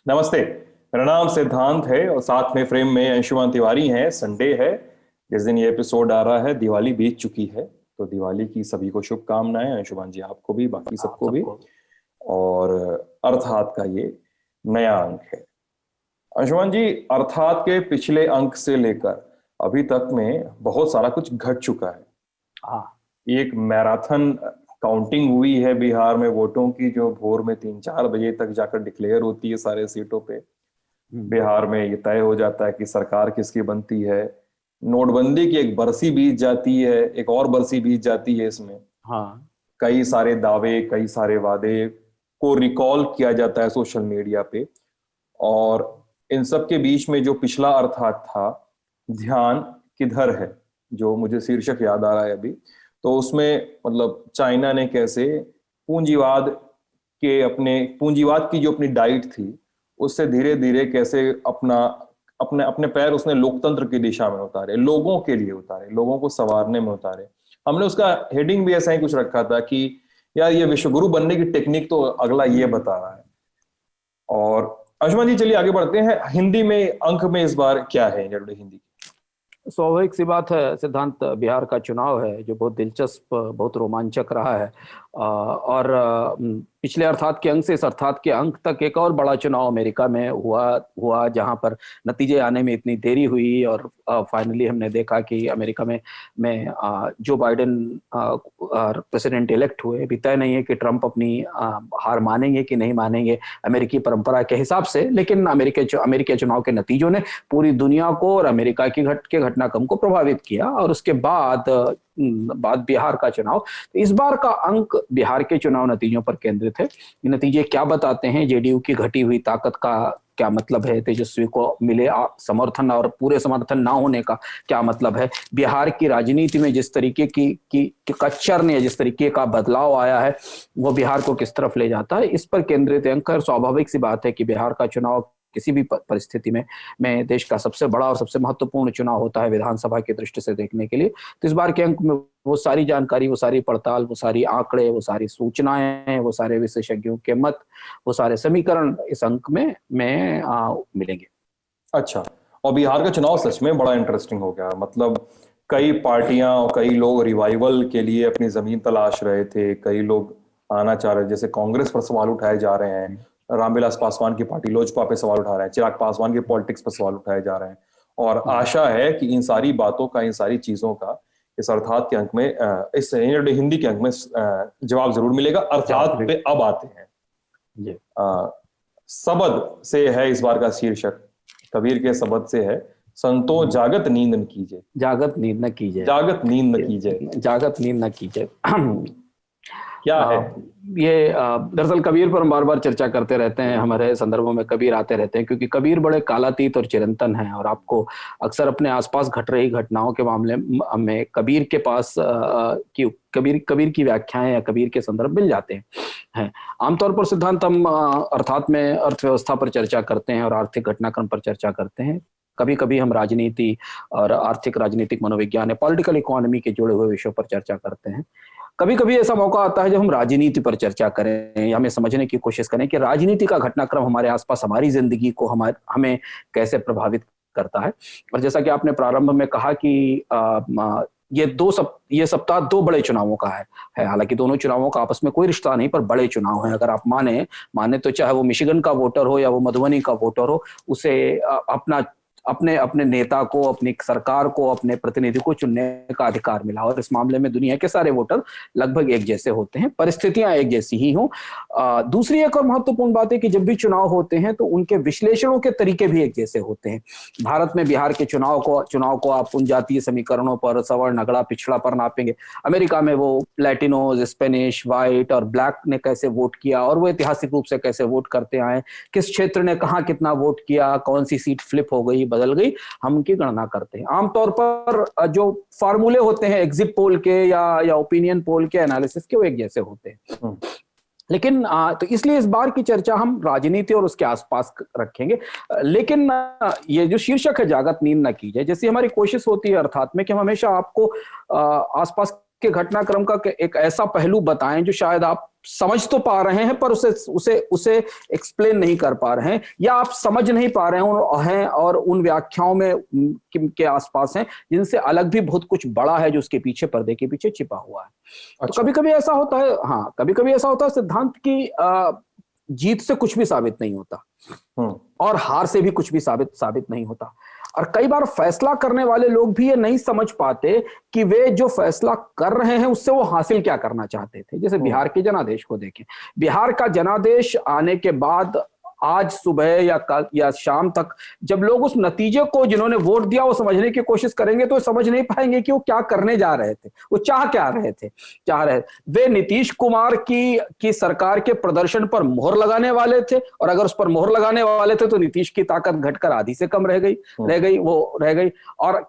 नमस्ते। मेरा नाम सिद्धांत है और साथ में फ्रेम में अंशुमान तिवारी हैं। संडे है, जिस दिन ये एपिसोड आ रहा है दिवाली बीत चुकी है, तो दिवाली की सभी को शुभकामनाएं। अंशुमान जी आपको भी, बाकी आप सबको भी। सबको। और अर्थात का ये नया अंक है। अंशुमान जी, अर्थात के पिछले अंक से लेकर अभी तक में बहुत सारा कुछ घट चुका है। हाँ। एक मैराथन काउंटिंग हुई है बिहार में वोटों की, जो भोर में 3-4 बजे तक जाकर डिक्लेयर होती है सारे सीटों पे। हम्म। बिहार में ये तय हो जाता है कि सरकार किसकी बनती है। नोटबंदी की एक बरसी बीत जाती है, एक और बरसी बीत जाती है। इसमें हाँ। कई सारे दावे, कई सारे वादे को रिकॉल किया जाता है सोशल मीडिया पे। और इन सब के बीच में जो पिछला अर्थात था, ध्यान किधर है, जो मुझे शीर्षक याद आ रहा है अभी, तो उसमें मतलब चाइना ने कैसे पूंजीवाद पूंजीवाद की जो अपनी डाइट थी, उससे धीरे धीरे कैसे अपना अपने अपने पैर उसने लोकतंत्र की दिशा में उतारे, लोगों के लिए उतारे, लोगों को संवारने में उतारे। हमने उसका हेडिंग भी ऐसा ही कुछ रखा था कि यार ये विश्वगुरु बनने की टेक्निक तो अगला ये बता रहा है। और अंशुमान जी, चलिए आगे बढ़ते हैं। हिंदी में अंक में इस बार क्या है, इंडिया हिंदी? स्वाभाविक सी बात है सिद्धांत, बिहार का चुनाव है जो बहुत दिलचस्प, बहुत रोमांचक रहा है। और पिछले अर्थात के अंक से इस अर्थात के अंक तक एक और बड़ा चुनाव अमेरिका में हुआ जहां पर नतीजे आने में इतनी देरी हुई और फाइनली हमने देखा कि अमेरिका में जो बाइडेन प्रेसिडेंट इलेक्ट हुए। अभी तय नहीं है कि ट्रंप अपनी हार मानेंगे कि नहीं मानेंगे अमेरिकी परंपरा के हिसाब से, लेकिन अमेरिकी चुनाव के नतीजों ने पूरी दुनिया को और अमेरिका की घटनाक्रम को प्रभावित किया। और उसके बाद बिहार का चुनाव, तो इस बार का अंक बिहार के चुनाव नतीजों पर केंद्रित है। ये नतीजे क्या बताते हैं, जेडीयू की घटी हुई ताकत का क्या मतलब है, तेजस्वी को मिले समर्थन और पूरे समर्थन ना होने का क्या मतलब है, बिहार की राजनीति में जिस तरीके की कच्चर ने, जिस तरीके का बदलाव आया है, वो बिहार को किस तरफ ले जाता है, इस पर केंद्रित अंक है। स्वाभाविक सी बात है कि बिहार का चुनाव किसी भी परिस्थिति में देश का सबसे बड़ा और सबसे महत्वपूर्ण चुनाव होता है विधानसभा की दृष्टि से देखने के लिए। तो इस बार के अंक में वो सारी जानकारी, वो सारी पड़ताल, वो सारी आंकड़े, वो सारी सूचनाएं, वो सारे विशेषज्ञों के मत, वो सारे समीकरण इस अंक में मिलेंगे। अच्छा। और बिहार का चुनाव सच में बड़ा इंटरेस्टिंग हो गया। मतलब कई पार्टियां और कई लोग रिवाइवल के लिए अपनी जमीन तलाश रहे थे, कई लोग आना चाह रहे, जैसे कांग्रेस पर सवाल उठाए जा रहे हैं, रामविलास पासवान की पार्टी लोजपा पे सवाल उठा रहे हैं, चिराग पासवान के पॉलिटिक्स पर सवाल उठाए जा रहे हैं। और आशा है कि इन सारी बातों का, इन सारी चीजों का इस अर्थात के अंक में, इस हिंदी के अंक में जवाब जरूर मिलेगा। अर्थात पे अब आते हैं। सबद से है इस बार का शीर्षक, कबीर के सबद से है, संतो जागत नींद न कीजिए। जागत नींद न कीजिए। जागत नींद न कीजिए। जागत नींद न कीजिए। क्या है ये दरअसल कबीर पर हम बार बार चर्चा करते रहते हैं, हमारे संदर्भों में कबीर आते रहते हैं, क्योंकि कबीर बड़े कालातीत और चिरंतन हैं। और आपको अक्सर अपने आसपास घट रही घटनाओं के मामले में कबीर के पास कबीर की व्याख्याएं या कबीर के संदर्भ मिल जाते हैं। आमतौर पर सिद्धांत हम अर्थात में अर्थव्यवस्था पर चर्चा करते हैं और आर्थिक घटनाक्रम पर चर्चा करते हैं। कभी कभी हम राजनीति और आर्थिक राजनीतिक मनोविज्ञान या पॉलिटिकल इकोनॉमी के जुड़े हुए विषयों पर चर्चा करते हैं। कभी कभी ऐसा मौका आता है जब हम राजनीति पर चर्चा करें या हमें समझने की कोशिश करें कि राजनीति का घटनाक्रम हमारे आसपास हमारी जिंदगी को हमें कैसे प्रभावित करता है। और जैसा कि आपने प्रारंभ में कहा कि ये सप्ताह दो बड़े चुनावों का है। हालांकि दोनों चुनावों का आपस में कोई रिश्ता नहीं, पर बड़े चुनाव हैं। अगर आप माने तो चाहे वो मिशिगन का वोटर हो या वो मधुबनी का वोटर हो, उसे अपने अपने नेता को, अपनी सरकार को, अपने प्रतिनिधि को चुनने का अधिकार मिला। और इस मामले में दुनिया के सारे वोटर लगभग एक जैसे होते हैं, परिस्थितियां एक जैसी ही हों। दूसरी एक और महत्वपूर्ण बात है कि जब भी चुनाव होते हैं तो उनके विश्लेषणों के तरीके भी एक जैसे होते हैं। भारत में बिहार के चुनाव को आप उन जातीय समीकरणों पर, सवर्ण, अगड़ा, पिछड़ा पर नापेंगे। अमेरिका में वो लैटिनोज, स्पेनिश, व्हाइट और ब्लैक ने कैसे वोट किया और वो ऐतिहासिक रूप से कैसे वोट करते आए, किस क्षेत्र ने कहाँ कितना वोट किया, कौन सी सीट फ्लिप हो गई, बदल गई, हम उनकी गणना करते हैं। आमतौर पर जो फार्मूले होते हैं एग्जिट पोल के या ओपिनियन पोल के एनालिसिस के, वो एक जैसे होते हैं। लेकिन तो इसलिए इस बार की चर्चा हम राजनीति और उसके आसपास रखेंगे। लेकिन ये जो शीर्षक है जागत नींद न कीजिए, जैसी हमारी कोशिश होती है अर्थात में कि हम हमेशा आपको आसपास के घटनाक्रम का एक ऐसा पहलू बताएं जो शायद आप समझ तो पा रहे हैं पर उसे एक्सप्लेन नहीं कर पा रहे हैं, या आप समझ नहीं पा रहे हैं और उन व्याख्याओं में के आसपास हैं जिनसे अलग भी बहुत कुछ बड़ा है जो उसके पीछे, पर्दे के पीछे छिपा हुआ है। अच्छा। तो कभी कभी ऐसा होता है, हाँ कभी कभी ऐसा होता है सिद्धांत की जीत से कुछ भी साबित नहीं होता और हार से भी कुछ भी साबित नहीं होता। और कई बार फैसला करने वाले लोग भी ये नहीं समझ पाते कि वे जो फैसला कर रहे हैं उससे वो हासिल क्या करना चाहते थे। जैसे बिहार के जनादेश को देखें, बिहार का जनादेश आने के बाद आज सुबह या शाम तक जब लोग उस नतीजे को, जिन्होंने वोट दिया, वो समझने की कोशिश करेंगे तो समझ नहीं पाएंगे कि वो क्या करने जा रहे थे, वो चाह रहे वे नीतीश कुमार की सरकार के प्रदर्शन पर मोहर लगाने वाले थे, और अगर उस पर मोहर लगाने वाले थे तो नीतीश की ताकत घटकर आधी से कम रह गई। और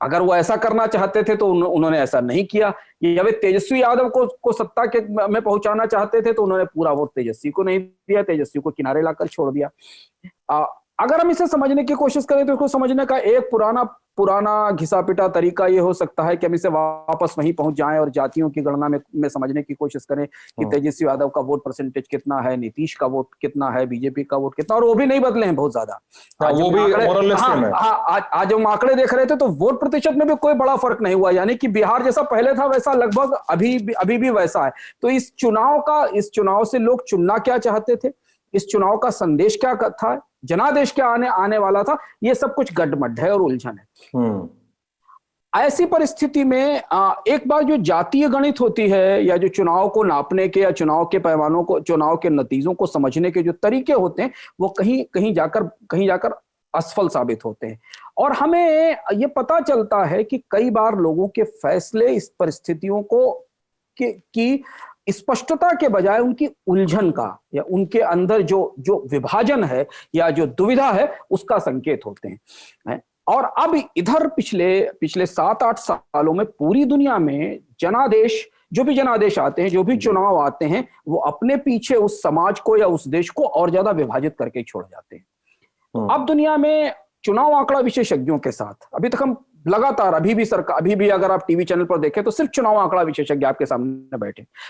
अगर वो ऐसा करना चाहते थे तो उन्होंने ऐसा नहीं किया। या वे तेजस्वी यादव को सत्ता में पहुंचाना चाहते थे तो उन्होंने पूरा वोट तेजस्वी को नहीं दिया, तेजस्वी को किनारे लाकर छोड़ दिया। अगर हम इसे समझने की कोशिश करें तो इसको समझने का एक पुराना घिसा पिटा तरीका ये हो सकता है कि हम इसे वापस वहीं पहुंच जाएं और जातियों की गणना में समझने की कोशिश करें कि तेजस्वी यादव का वोट परसेंटेज कितना है, नीतीश का वोट कितना है, बीजेपी का वोट कितना, और वो भी नहीं बदले हैं बहुत ज्यादा। आज हम आंकड़े देख रहे थे तो वोट प्रतिशत में भी कोई बड़ा फर्क नहीं हुआ, यानी कि बिहार जैसा पहले था वैसा लगभग अभी भी वैसा है। तो इस चुनाव से लोग चुनना क्या चाहते थे, इस चुनाव का संदेश क्या था, जनादेश क्या आने वाला था, ये सब कुछ गड्ढमड्ढ है और उलझन है। ऐसी परिस्थिति में एक बार जो जातीय गणित होती है, या जो चुनाव को नापने के या चुनाव के पैमानों को, चुनाव के नतीजों को समझने के जो तरीके होते हैं, वो कहीं जाकर असफल साबित होते हैं। और हमें ये पता चलता है कि कई बार लोगों के फैसले इस परिस्थितियों की स्पष्टता के बजाय उनकी उलझन का, या उनके अंदर जो विभाजन है या जो दुविधा है उसका संकेत होते हैं। और अब इधर पिछले 7-8 सालों में पूरी दुनिया में जो भी जनादेश आते हैं, जो भी चुनाव आते हैं, वो अपने पीछे उस समाज को या उस देश को और ज्यादा विभाजित करके छोड़ जाते हैं। अब दुनिया में चुनाव आंकड़ा विशेषज्ञों के साथ अभी तक हम लगातार, अभी भी अगर आप टीवी चैनल पर देखें तो सिर्फ चुनाव आंकड़ा विशेषज्ञ आपके सामने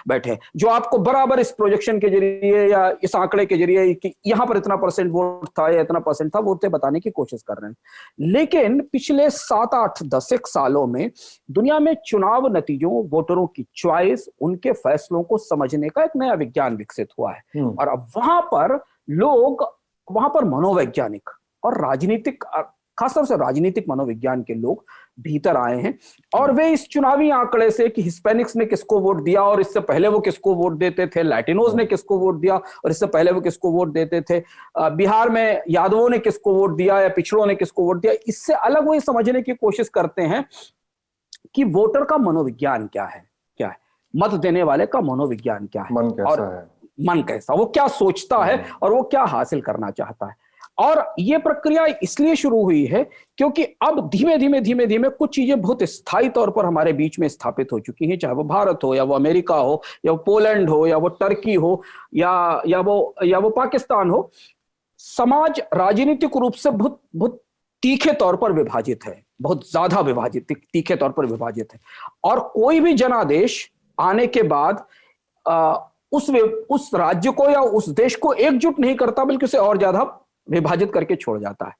बैठे जो आपको बराबर इस प्रोजेक्शन के जरिए या इस आंकड़े के जरिए कि यहां पर इतना परसेंट वोट था या इतना परसेंट था, वोट बताने की कोशिश कर रहे हैं। लेकिन पिछले 7-8-10 सालों में दुनिया में चुनाव नतीजों, वोटरों की चॉइस, उनके फैसलों को समझने का एक नया विज्ञान विकसित हुआ है। और अब वहां पर मनोवैज्ञानिक और राजनीतिक, खासतौर से राजनीतिक मनोविज्ञान के लोग भीतर आए हैं, और वे इस चुनावी आंकड़े से कि हिस्पैनिक्स ने किसको वोट दिया और इससे पहले वो किसको वोट देते थे, लैटिनोज ने किसको वोट दिया और इससे पहले वो किसको वोट देते थे, बिहार में यादवों ने किसको वोट दिया या पिछड़ों ने किसको वोट दिया, इससे अलग वो समझने की कोशिश करते हैं कि वोटर का मनोविज्ञान क्या है, मत देने वाले का मनोविज्ञान क्या है, मन कैसा, वो क्या सोचता है और वो क्या हासिल करना चाहता है। और ये प्रक्रिया इसलिए शुरू हुई है क्योंकि अब धीमे धीमे कुछ चीजें बहुत स्थायी तौर पर हमारे बीच में स्थापित हो चुकी हैं, चाहे वो भारत हो या वो अमेरिका हो या वो पोलैंड हो या वो टर्की हो या वो पाकिस्तान हो। समाज राजनीतिक रूप से बहुत तीखे तौर पर विभाजित है, बहुत ज्यादा तीखे तौर पर विभाजित है। और कोई भी जनादेश आने के बाद उस राज्य को या उस देश को एकजुट नहीं करता, बल्कि उसे और ज्यादा विभाजित करके छोड़ जाता है।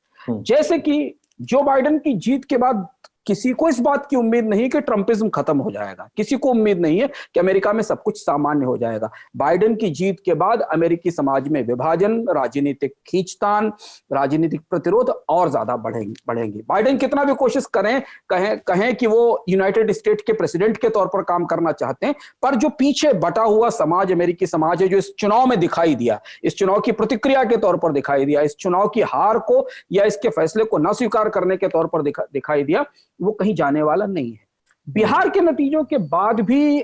जैसे कि जो बाइडेन की जीत के बाद किसी को इस बात की उम्मीद नहीं कि ट्रंपिज्म खत्म हो जाएगा, किसी को उम्मीद नहीं है कि अमेरिका में सब कुछ सामान्य हो जाएगा। बाइडेन की जीत के बाद अमेरिकी समाज में विभाजन, राजनीतिक खींचतान, राजनीतिक प्रतिरोध और ज्यादा बढ़ेंगे। बाइडेन कितना भी कोशिश कहें कि वो यूनाइटेड स्टेट के प्रेसिडेंट के तौर पर काम करना चाहते हैं, पर जो पीछे बटा हुआ समाज, अमेरिकी समाज है, जो इस चुनाव में दिखाई दिया, इस चुनाव की प्रतिक्रिया के तौर पर दिखाई दिया, इस चुनाव की हार को या इसके फैसले को न स्वीकार करने के तौर पर दिखाई दिया, वो कहीं जाने वाला नहीं है। बिहार के नतीजों के बाद भी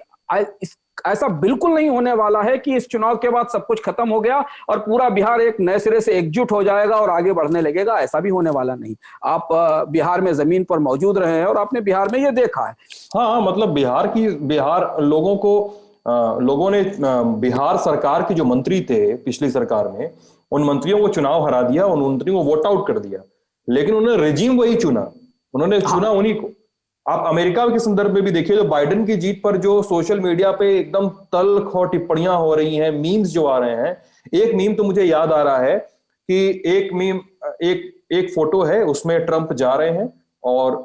ऐसा बिल्कुल नहीं होने वाला है कि इस चुनाव के बाद सब कुछ खत्म हो गया और पूरा बिहार एक नए सिरे से एकजुट हो जाएगा और आगे बढ़ने लगेगा, ऐसा भी होने वाला नहीं। आप बिहार में जमीन पर मौजूद रहे हैं और आपने बिहार में ये देखा है। हाँ, मतलब लोगों ने बिहार सरकार के जो मंत्री थे पिछली सरकार में, उन मंत्रियों को चुनाव हरा दिया, उन मंत्रियों को वोट आउट कर दिया, लेकिन उन्होंने रेजिम वही चुना, उन्होंने चुना उन्हीं को। आप अमेरिका के संदर्भ में भी देखिए, जो बाइडेन की जीत पर जो सोशल मीडिया पे एकदम तल्ख और टिप्पणियां हो रही हैं, मीम्स जो आ रहे हैं। एक मीम तो मुझे याद आ रहा है कि एक मीम, एक फोटो है, उसमें ट्रंप जा रहे हैं और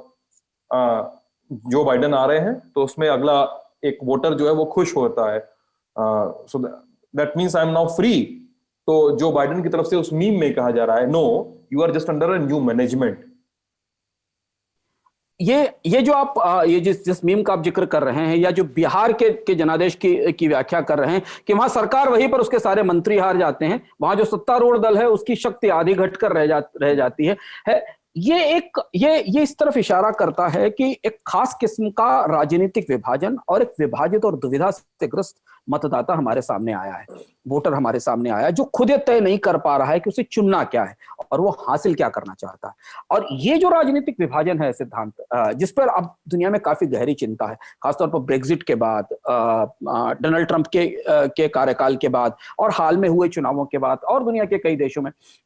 जो बाइडेन आ रहे हैं, तो उसमें अगला एक वोटर जो है वो खुश होता है, so that means I am now free. तो जो बाइडेन की तरफ से उस मीम में कहा जा रहा है, no you are just under a new management. ये जो आप ये जिस मीम का आप जिक्र कर रहे हैं, या जो बिहार के जनादेश की व्याख्या कर रहे हैं कि वहां सरकार वही पर उसके सारे मंत्री हार जाते हैं, वहां जो सत्तारूढ़ दल है उसकी शक्ति आधी घटकर रह जाती है। ये इस तरफ इशारा करता है कि एक खास किस्म का राजनीतिक विभाजन और एक विभाजित और दुविधा से ग्रस्त मतदाता हमारे सामने आया है, वोटर हमारे सामने आया है, जो खुद ये तय नहीं कर पा रहा है कि उसे चुनना क्या है और वो हासिल क्या करना चाहता है। और ये जो राजनीतिक विभाजन है सिद्धांत, जिस पर अब दुनिया में काफी गहरी चिंता है, खासतौर पर ब्रेक्जिट के बाद, डोनाल्ड ट्रंप के कार्यकाल के बाद, और हाल में हुए चुनावों के बाद, और दुनिया के कई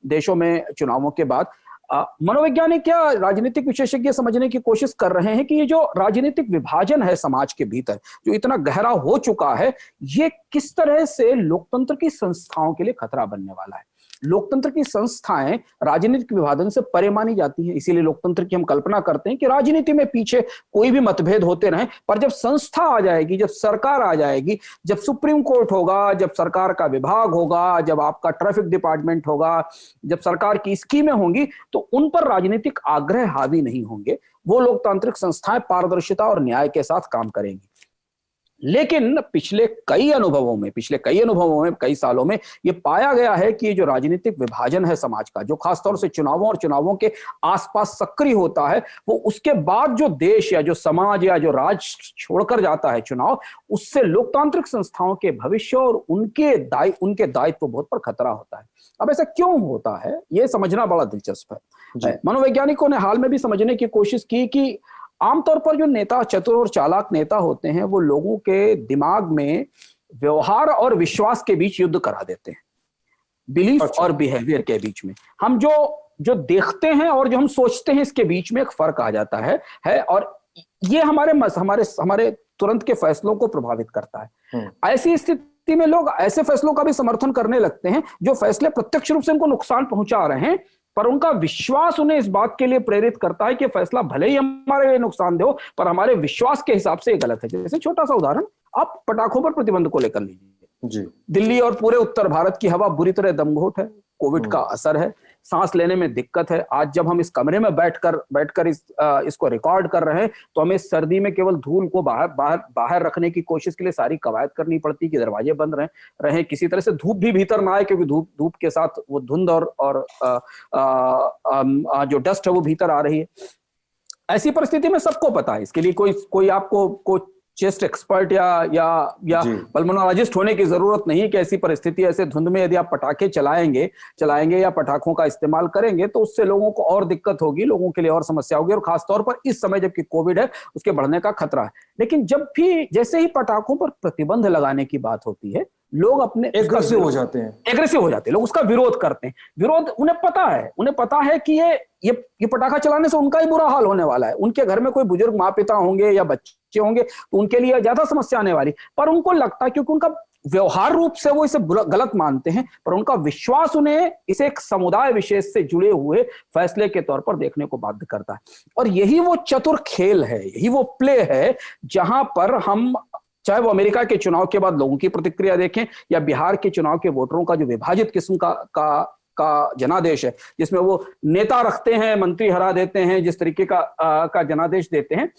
देशों में चुनावों के बाद, मनोवैज्ञानिक या राजनीतिक विशेषज्ञ समझने की कोशिश कर रहे हैं कि ये जो राजनीतिक विभाजन है समाज के भीतर, जो इतना गहरा हो चुका है, ये किस तरह से लोकतंत्र की संस्थाओं के लिए खतरा बनने वाला है। लोकतंत्र की संस्थाएं राजनीतिक विभाजन से परे मानी जाती हैं, इसीलिए लोकतंत्र की हम कल्पना करते हैं कि राजनीति में पीछे कोई भी मतभेद होते रहें, पर जब संस्था आ जाएगी, जब सरकार आ जाएगी, जब सुप्रीम कोर्ट होगा, जब सरकार का विभाग होगा, जब आपका ट्रैफिक डिपार्टमेंट होगा, जब सरकार की स्कीमें होंगी, तो उन पर राजनीतिक आग्रह हावी नहीं होंगे। वो लोकतांत्रिक संस्थाएं पारदर्शिता और न्याय के साथ काम करेंगी। लेकिन पिछले कई अनुभवों में, कई सालों में ये पाया गया है कि ये जो राजनीतिक विभाजन है समाज का, जो खासतौर से चुनावों और चुनावों के आसपास सक्रिय होता है, वो उसके बाद जो देश या जो समाज या जो राज्य छोड़कर जाता है चुनाव, उससे लोकतांत्रिक संस्थाओं के भविष्य और उनके दायित्व बहुत पर खतरा होता है। अब ऐसा क्यों होता है, ये समझना बड़ा दिलचस्प है। मनोवैज्ञानिकों ने हाल में भी समझने की कोशिश की कि आमतौर पर जो नेता, चतुर और चालाक नेता होते हैं, वो लोगों के दिमाग में व्यवहार और विश्वास के बीच युद्ध करा देते हैं, बिलीफ और बिहेवियर के बीच में। हम जो देखते हैं और जो हम सोचते हैं, इसके बीच में एक फर्क आ जाता है और ये हमारे तुरंत के फैसलों को प्रभावित करता है। ऐसी स्थिति में लोग ऐसे फैसलों का भी समर्थन करने लगते हैं जो फैसले प्रत्यक्ष रूप से उनको नुकसान पहुंचा रहे हैं, पर उनका विश्वास उन्हें इस बात के लिए प्रेरित करता है कि फैसला भले ही हमारे लिए नुकसानदेह हो, पर हमारे विश्वास के हिसाब से ये गलत है। जैसे छोटा सा उदाहरण, आप पटाखों पर प्रतिबंध को लेकर लीजिए जी। दिल्ली और पूरे उत्तर भारत की हवा बुरी तरह दमघोट है, कोविड का असर है, सांस लेने में दिक्कत है। आज जब हम इस कमरे में बैठकर इसको रिकॉर्ड कर रहे हैं, तो हमें सर्दी में केवल धूल को बाहर रखने की कोशिश के लिए सारी कवायद करनी पड़ती कि दरवाजे बंद रहे, किसी तरह से धूप भी भीतर ना आए, क्योंकि धूप के साथ वो धुंध और जो डस्ट है वो भीतर आ रही है। ऐसी परिस्थिति में सबको पता है, इसके लिए कोई आपको चेस्ट एक्सपर्ट या पल्मोनोलॉजिस्ट होने की जरूरत नहीं कि ऐसी परिस्थिति, ऐसे धुंध में यदि आप पटाखे चलाएंगे या पटाखों का इस्तेमाल करेंगे, तो उससे लोगों को और दिक्कत होगी, लोगों के लिए और समस्या होगी, और खासतौर पर इस समय जबकि कोविड है, उसके बढ़ने का खतरा है। लेकिन जैसे ही पटाखों पर प्रतिबंध लगाने की बात होती है, लोग अपने एग्रेसिव हो जाते हैं, लोग उसका विरोध करते हैं। उन्हें पता है कि ये पटाखा चलाने से उनका ही बुरा हाल होने वाला है। उनके घर में कोई बुजुर्ग माँ पिता होंगे या बच्चे होंगे, तो उनके लिए ज्यादा समस्या आने वाली, पर उनको लगता है, क्योंकि उनका व्यवहार रूप से वो इसे गलत मानते हैं, पर उनका विश्वास उन्हें इसे एक समुदाय विशेष से जुड़े हुए फैसले के तौर पर देखने को बाध्य करता है। और यही वो चतुर खेल है, यही वो प्ले है, जहां पर हम, चाहे वो अमेरिका के चुनाव के बाद लोगों की प्रतिक्रिया देखें, या बिहार के चुनाव के वोटरों का जो विभाजित किस्म का जनादेश है, जिसमें वो नेता रखते हैं, मंत्री हरा देते हैं, जिस तरीके का जनादेश देते हैं,